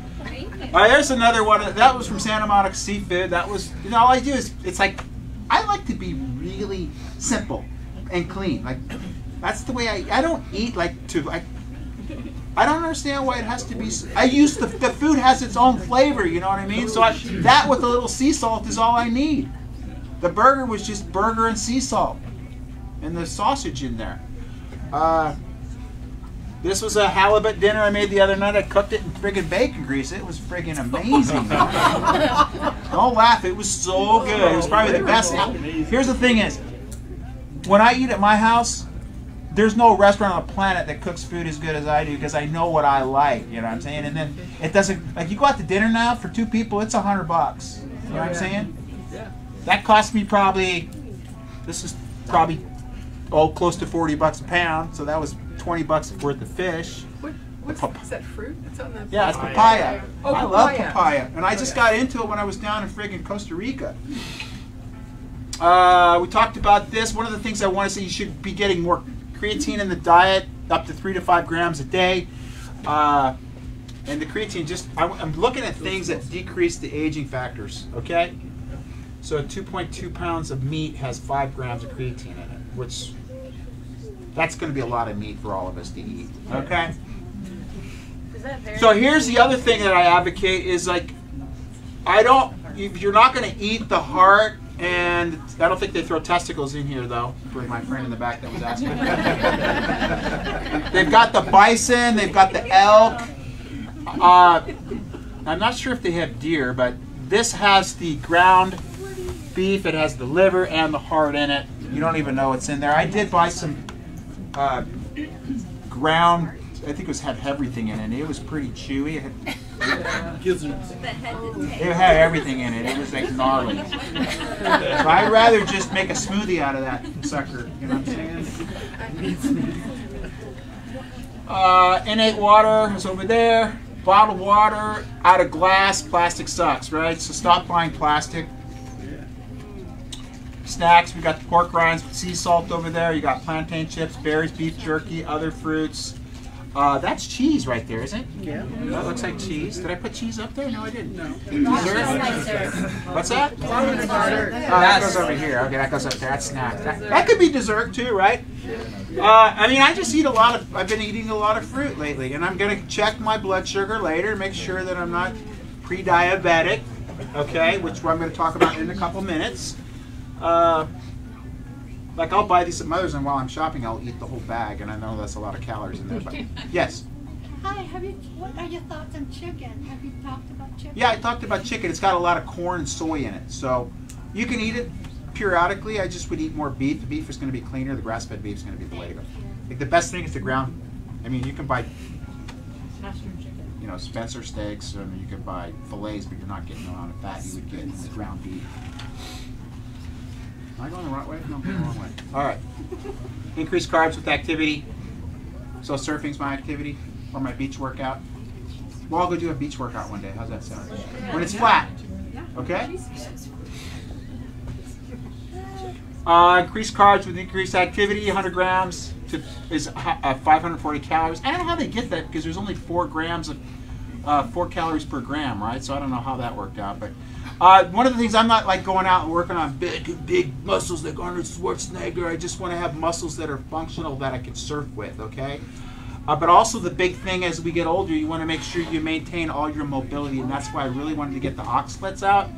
All right, there's another one. That was from Santa Monica Seafood. That was, you know, all I do is, it's like, I like to be really simple and clean. Like, that's the way I don't eat like to, I don't understand why it has to be. I use the food has its own flavor, you know what I mean? So that with a little sea salt is all I need. The burger was just burger and sea salt, and the sausage in there. This was a halibut dinner I made the other night. I cooked it in friggin' bacon grease. It was friggin' amazing. Don't laugh. It was so good. It was probably the best. Here's the thing is, when I eat at my house, there's no restaurant on the planet that cooks food as good as I do because I know what I like, you know what I'm saying? And then it doesn't, like you go out to dinner now for 2 people, it's $100. You know what I'm saying? Yeah. That cost me probably, this is probably, close to $40 a pound. So that was $20 worth of fish. Is that fruit? It's on the Yeah, it's papaya. Oh, I love papaya. papaya. And I just got into it when I was down in friggin' Costa Rica. We talked about this. One of the things I want to say, you should be getting more creatine in the diet, up to 3 to 5 grams a day. And the creatine, just I'm looking at things that decrease the aging factors, okay? So 2.2 pounds of meat has 5 grams of creatine in it, which that's going to be a lot of meat for all of us to eat, okay? Is that very So here's the other thing that I advocate is like, if you're not going to eat the heart, and I don't think they throw testicles in here though, for my friend in the back that was asking. They've got the bison, they've got the elk, I'm not sure if they have deer, but this has the ground beef. It has the liver and the heart in it. You don't even know what's in there. I did buy some ground. I think it had everything in it. It was pretty chewy. It had everything in it. It was like gnarly. So I'd rather just make a smoothie out of that sucker. You know what I'm saying? Innate water is over there. Bottled water out of glass. Plastic sucks, right? So stop buying plastic. Snacks, we got the pork rinds with sea salt over there. You got plantain chips, berries, beef jerky, other fruits. That's cheese right there, isn't it? Yeah. That looks like cheese. Did I put cheese up there? No, I didn't. No. Dessert? What's that? That goes over here. Okay, that goes up there. That's snack. That could be dessert too, right? I mean, I just eat a lot of, I've been eating a lot of fruit lately, and I'm going to check my blood sugar later, make sure that I'm not pre-diabetic, okay, which I'm going to talk about in a couple minutes. Like I'll buy these at Mother's, and while I'm shopping, I'll eat the whole bag, and I know that's a lot of calories in there. But yes. Hi, what are your thoughts on chicken? Have you talked about chicken? Yeah, I talked about chicken. It's got a lot of corn and soy in it, so you can eat it periodically. I just would eat more beef. The beef is going to be cleaner. The grass-fed beef is going to be the way to go. Like the best thing is the ground. I mean, you can buy, you know, Spencer steaks, and you can buy fillets, but you're not getting the amount of fat you would get in the ground beef. Am I going the right way? No, I'm going the wrong way. All right. Increase carbs with activity. So surfing's my activity or my beach workout. Well, I'll go do a beach workout one day. How's that sound? When it's flat. Okay? Increase carbs with increased activity. 100 grams is 540 calories. I don't know how they get that because there's only 4 grams of 4 calories per gram, right? So I don't know how that worked out, but. One of the things, I'm not like going out and working on big muscles like Arnold Schwarzenegger. I just want to have muscles that are functional that I can surf with, okay? But also the big thing as we get older, you want to make sure you maintain all your mobility, and that's why I really wanted to get the oxalates out.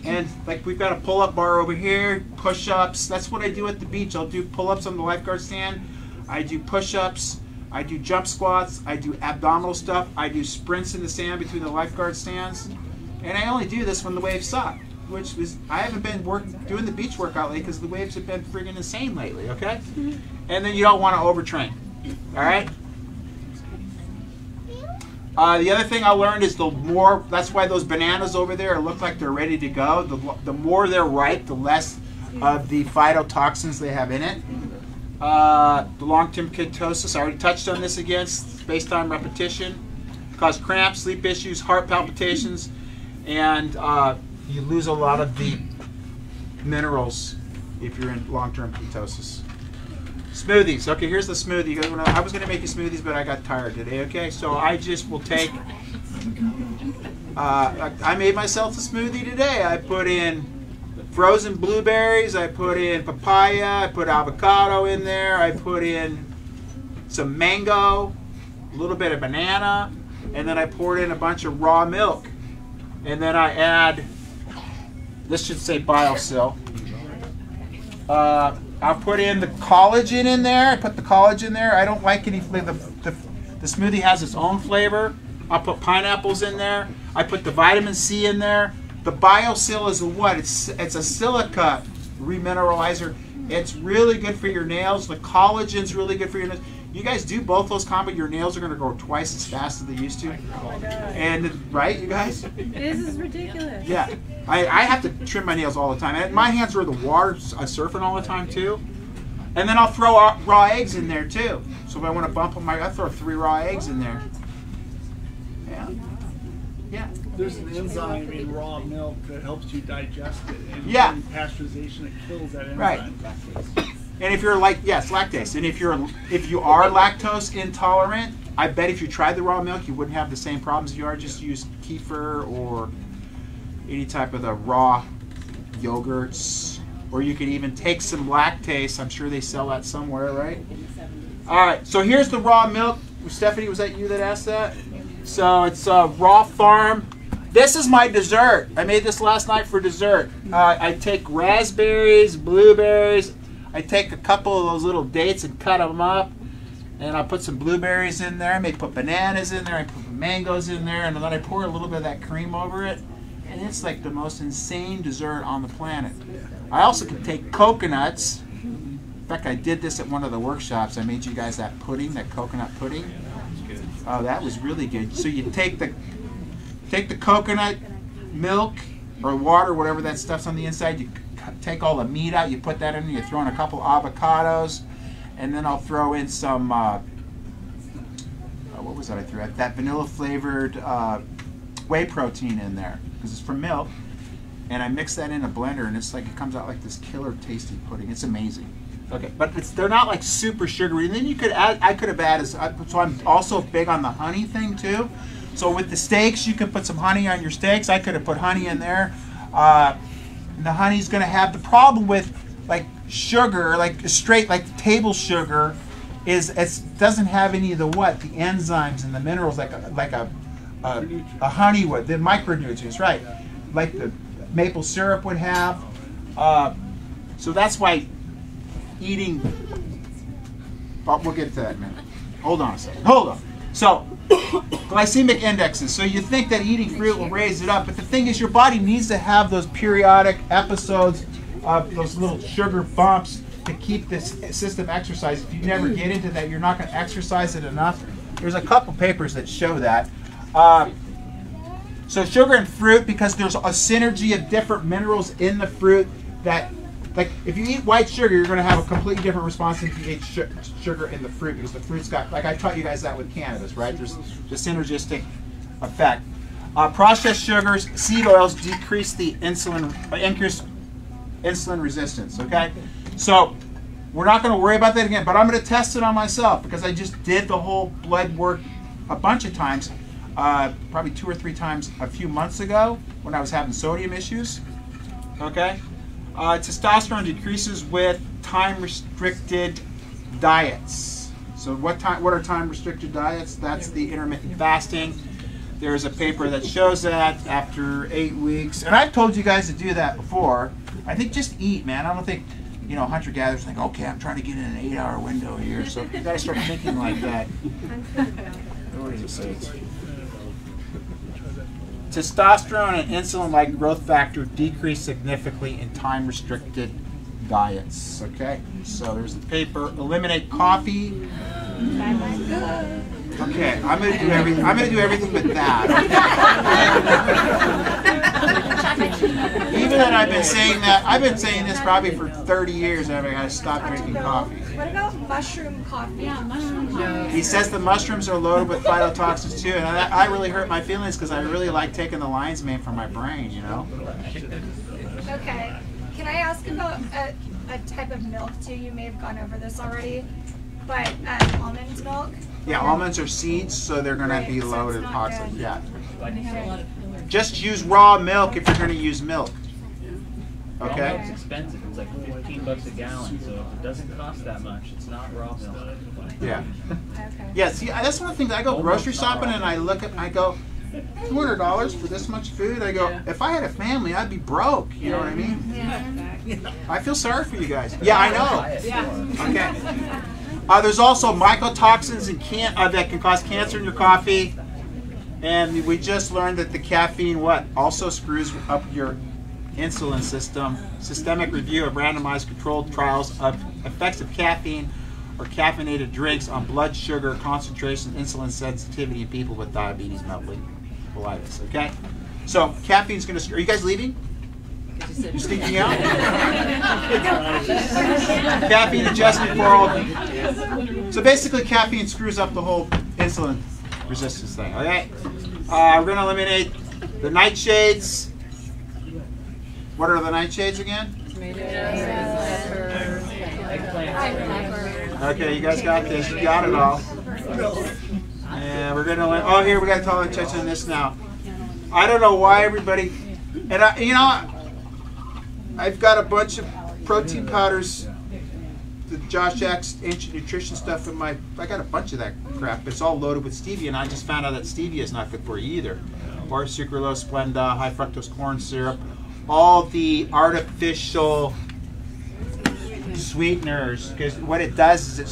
And like we've got a pull-up bar over here, push-ups. That's what I do at the beach. I'll do pull-ups on the lifeguard stand. I do push-ups. I do jump squats. I do abdominal stuff. I do sprints in the sand between the lifeguard stands. And I only do this when the waves suck, which is, I haven't been doing the beach workout lately because the waves have been friggin' insane lately, okay? And then you don't want to overtrain, all right? The other thing I learned is that's why those bananas over there look like they're ready to go. The more they're ripe, the less of the phytotoxins they have in it. The long-term ketosis, I already touched on this again, space-time repetition, cause cramps, sleep issues, heart palpitations, and you lose a lot of the minerals if you're in long-term ketosis. Smoothies. Okay, here's the smoothie. I was going to make you smoothies, but I got tired today, okay? So I just will take... I made myself a smoothie today. I put in frozen blueberries. I put in papaya. I put avocado in there. I put in some mango, a little bit of banana, and then I poured in a bunch of raw milk. And then I add, this should say BioSil. I'll put in the collagen in there. I put the collagen there. I don't like any flavor. The smoothie has its own flavor. I'll put pineapples in there. I put the vitamin C in there. The BioSil is a what? It's a silica remineralizer. It's really good for your nails. The collagen's really good for your nails. You guys do both those combos, your nails are going to grow twice as fast as they used to. Oh my God. And, right, you guys? This is ridiculous. Yeah. I have to trim my nails all the time. And my hands are in the water, I'm surfing all the time too. And then I'll throw raw eggs in there too. So if I want to bump them, I throw 3 raw eggs in there. Yeah. Yeah. There's an enzyme in raw milk that helps you digest it. And yeah. in pasteurization, it kills that enzyme. Right. And if you're like, yes, lactase. And if you are lactose intolerant, I bet if you tried the raw milk, you wouldn't have the same problems if you are. Just use kefir or any type of the raw yogurts. Or you could even take some lactase. I'm sure they sell that somewhere, right? All right, so here's the raw milk. Stephanie, was that you that asked that? So it's raw farm. This is my dessert. I made this last night for dessert. I take raspberries, blueberries. I take a couple of those little dates and cut them up. And I'll put some blueberries in there. I may put bananas in there. I put mangoes in there. And then I pour a little bit of that cream over it. And it's like the most insane dessert on the planet. I also can take coconuts. In fact, I did this at one of the workshops. I made you guys that pudding, that coconut pudding. Oh, that was really good. So you take the coconut milk or water, whatever that stuff's on the inside. You take all the meat out. You put that in. You throw in a couple avocados, and then I'll throw in some. What was that I threw? That vanilla flavored whey protein in there because it's from milk, and I mix that in a blender, and it's like it comes out like this killer tasty pudding. It's amazing. Okay, but they're not like super sugary. And then you could add, I could have added, so I'm also big on the honey thing too. So with the steaks, you could put some honey on your steaks. I could have put honey in there. The honey's going to have the problem with like sugar, like straight like table sugar, is it doesn't have any of the the enzymes and the minerals like a honey would, the micronutrients, right? Like the maple syrup would have. So that's why eating. But we'll get to that in a minute. Hold on a second. Hold on. So glycemic indexes. So you think that eating fruit will raise it up, but the thing is, your body needs to have those periodic episodes of those little sugar bumps to keep this system exercised. If you never get into that, you're not going to exercise it enough. There's a couple papers that show that. So sugar and fruit, because there's a synergy of different minerals in the fruit that, like if you eat white sugar, you're going to have a completely different response than if you eat sugar in the fruit, because the fruit's got, like I taught you guys that with cannabis, right? There's the synergistic effect. Processed sugars, seed oils decrease the increase insulin resistance, okay? So we're not going to worry about that again, but I'm going to test it on myself because I just did the whole blood work a bunch of times, probably 2 or 3 times a few months ago when I was having sodium issues, okay? Testosterone decreases with time-restricted diets. So what are time-restricted diets? That's the intermittent fasting. There's a paper that shows that after 8 weeks. And I've told you guys to do that before. I think just eat, man. I don't think, you know, hunter-gatherers think, okay, I'm trying to get in an 8-hour window here. So you gotta start thinking like that. What does it say? Testosterone and insulin-like growth factor decrease significantly in time-restricted diets. Okay, so there's the paper. Eliminate coffee. Okay, I'm gonna do everything. I'm gonna do everything but that. Even that I've been saying that. I've been saying this probably for 30 years. I've got to stop drinking coffee. What about mushroom coffee? Yeah, mushroom coffee. He says the mushrooms are loaded with phytotoxins too, and I really hurt my feelings because I really like taking the lion's mane from my brain, you know. Okay. Can I ask about a type of milk too? You may have gone over this already, but almond milk. Yeah, almonds are seeds, so they're going to be so loaded it's with not toxins. good. Yeah. They have a lot of fillers. Just use raw milk if you're going to use milk. Raw Okay. milk's expensive. It's like $15 a gallon, so if it doesn't cost that much, it's not raw milk. Yeah. Okay. Yeah. See, that's one of the things. I go grocery shopping and I look at, I go, $200 for this much food. I go, if I had a family, I'd be broke. You know what I mean? Yeah. I feel sorry for you guys. Yeah, I know. Yeah. Okay. There's also mycotoxins that can cause cancer in your coffee. And we just learned that the caffeine, also screws up your insulin system. Systemic review of randomized controlled trials of effects of caffeine or caffeinated drinks on blood sugar concentration, insulin sensitivity in people with diabetes mellitus. Okay? So caffeine's going to screw. Are you guys leaving? You sneaking out? Caffeine adjustment for all. So basically, caffeine screws up the whole insulin resistance thing. Okay, we're going to eliminate the nightshades. What are the nightshades again? Okay, you guys got this. You got it all. And we're going to. Oh, here we got to call attention on this now. I don't know why everybody. And I've got a bunch of protein powders, the Josh Jack's Ancient Nutrition stuff in my, I got a bunch of that crap. It's all loaded with stevia, and I just found out that stevia is not good for you either. Or sucralose, Splenda, high fructose corn syrup, all the artificial sweeteners, because what it does is it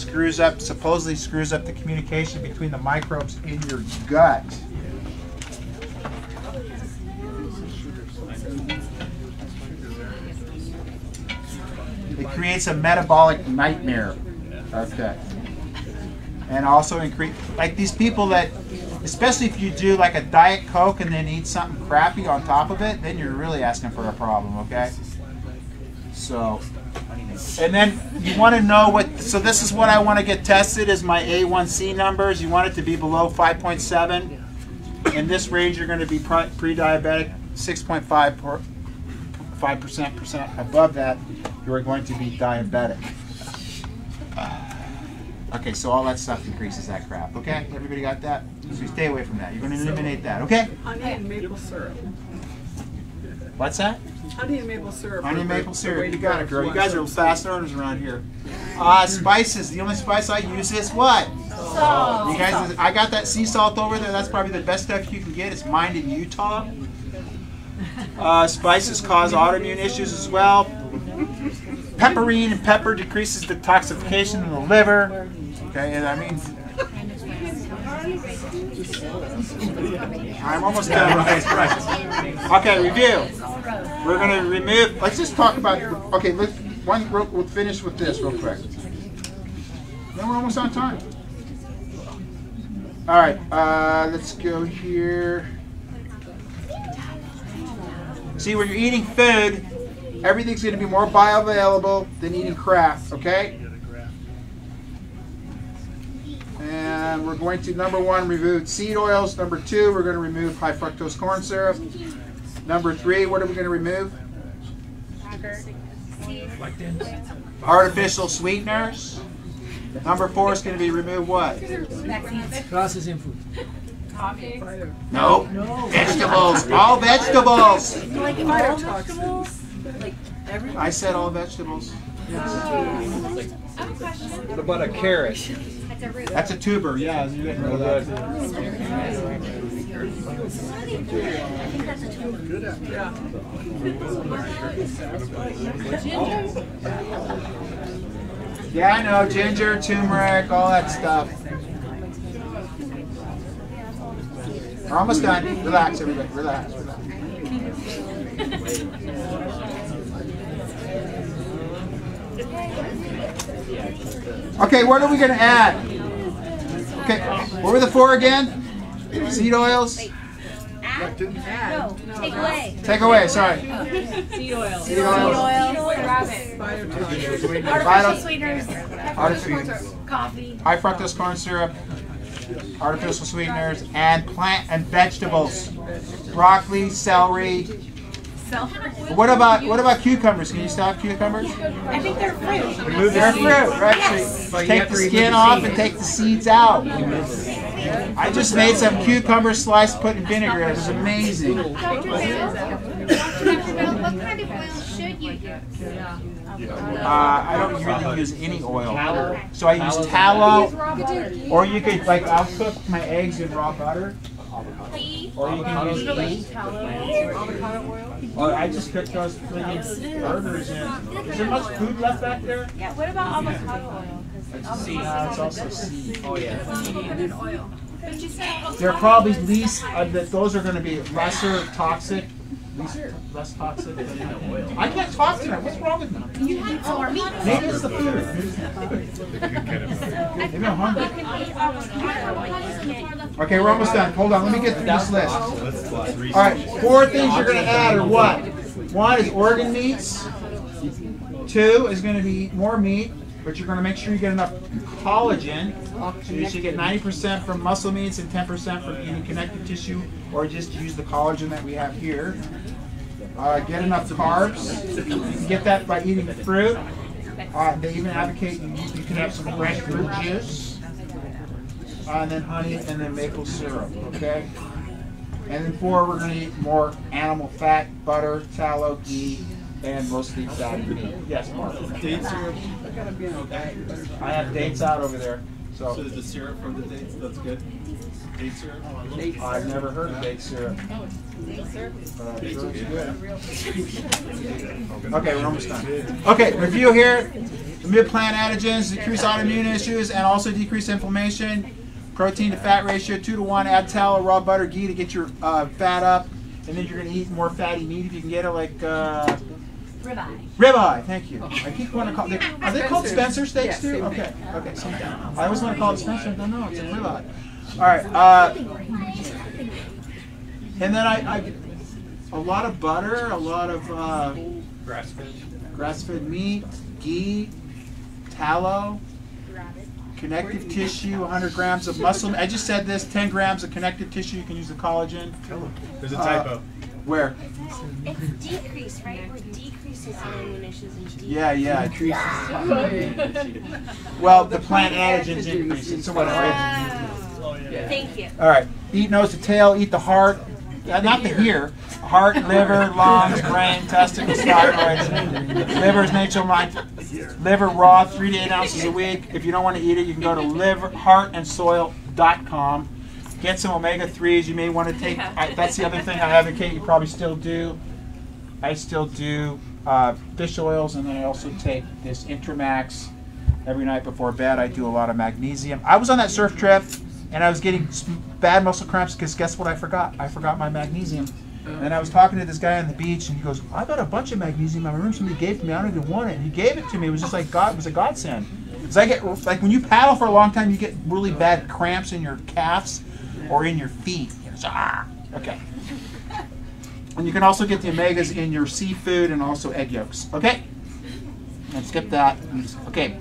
supposedly screws up the communication between the microbes in your gut. It creates a metabolic nightmare. Okay. And also increase, like these people that, especially if you do like a Diet Coke and then eat something crappy on top of it, then you're really asking for a problem, okay? So, and then you want to know what, so this is what I want to get tested is my A1C numbers. You want it to be below 5.7. In this range, you're going to be pre-diabetic. 6.5% above that, you are going to be diabetic. Okay, so all that stuff increases that crap, okay? Everybody got that? So you stay away from that. You're going to eliminate that, okay? Honey and maple syrup. What's that? Honey and maple syrup. Honey and maple syrup. You got it, girl. You guys are fast learners around here. Spices. The only spice I use is what? Salt. You guys, I got that sea salt over there. That's probably the best stuff you can get. It's mined in Utah. Spices cause autoimmune issues as well. Pepperine and pepper decreases the detoxification in the liver. Okay, and I mean, I'm almost done. Okay, review. We're going to remove, let's just talk about, okay, we'll finish with this real quick. Then we're almost on time. All right, let's go here. See, when you're eating food, everything's going to be more bioavailable than eating crap, okay? And we're going to, number 1, remove seed oils. Number 2, we're going to remove high fructose corn syrup. Number 3, what are we going to remove? Artificial sweeteners. Number 4 is going to be remove what? Processing food. No. Vegetables. All vegetables. Like all vegetables? Like everything? I said all vegetables. I have a question. What about a carrot? That's a root. That's a tuber, yeah. You didn't know that. I think that's a tuber. Yeah, I know. Ginger, turmeric, all that stuff. We're almost done. Relax, everybody. Relax. Okay, what are we going to add? Okay, what were the 4 again? Seed oils? No, take away. Take away, sorry. Seed oil. Seed oils. Artificial sweeteners. Artificial. Coffee. High fructose corn syrup, artificial sweeteners, and plant and vegetables. Broccoli, celery. What about cucumbers? Can you stop cucumbers? I think they're fruit. They're fruit, right? Yes. So you take the skin off and take the seeds out. I just made some cucumber slice put in vinegar. It was amazing. Dr. Bell, what kind of oil should you use? I don't really use any oil. So I use tallow, or you could, like, I'll cook my eggs in raw butter. Or you can use ghee. Or I just cook those friggin' burgers in. Is there much food left back there? Yeah, what about avocado oil? It's also seed. Oh yeah. They're probably least, those are going to be lesser toxic. Less toxic than oil. I can't talk tonight. What's wrong with me? You had more meat. Maybe it's the food. Maybe I'm hungry. Okay, we're almost done. Hold on. Let me get through this list. All right, 4 things you're going to add are what? 1 is organ meats. 2 is going to be more meat, but you're going to make sure you get enough collagen. So you should get 90% from muscle meats and 10% from eating connective tissue, or just use the collagen that we have here. Get enough carbs. You can get that by eating fruit. They even advocate you can have some fresh fruit juice. And then honey, and then maple syrup, okay? And then 4, we're going to eat more animal fat, butter, tallow, ghee, and mostly fatty meat. Yes, Mark? Dates are. I have dates out over there. So the syrup from the dates, that's good. Date syrup. I've never heard of date syrup. Oh, it's syrup. Okay, we're almost done. Okay, review here. The meal plan adaptogens decrease autoimmune issues and also decrease inflammation. Protein to fat ratio 2:1. Add tallow, raw butter, ghee to get your fat up, and then you're going to eat more fatty meat if you can get it, like Ribeye. ribeye. Thank you. I keep wanting to call. Are they called Spencer steaks too? Okay. Okay. So I always want to call it Spencer. I don't know. It's a ribeye. All right. And then I a lot of butter, a lot of grass-fed meat, ghee, tallow, connective tissue, 100 grams of muscle. I just said this, 10 grams of connective tissue. You can use the collagen. There's a typo. Where? It's decreased, right? Where decreases autoimmune issues and decreases. Yeah, well, the plant antigens increase. It's somewhat Thank you. All right. Eat nose to tail. Eat the heart. Not the here. Heart, liver, lungs, brain, testicles, thyroid. Liver is natural mind. Liver raw, 3 to 8 ounces a week. If you don't want to eat it, you can go to heartandsoil.com. Get some omega-3s. You may want to take. That's the other thing I advocate. You probably still do. I still do fish oils, and then I also take this Intramax every night before bed. I do a lot of magnesium. I was on that surf trip, and I was getting bad muscle cramps because guess what I forgot? I forgot my magnesium. And I was talking to this guy on the beach, and he goes, "I got a bunch of magnesium in my room. Somebody gave it to me. I don't even want it." And he gave it to me. It was just like God. It was a godsend. Because I get like when you paddle for a long time, you get really bad cramps in your calves or in your feet. Okay. And you can also get the omegas in your seafood and also egg yolks. Okay. And skip that. Okay.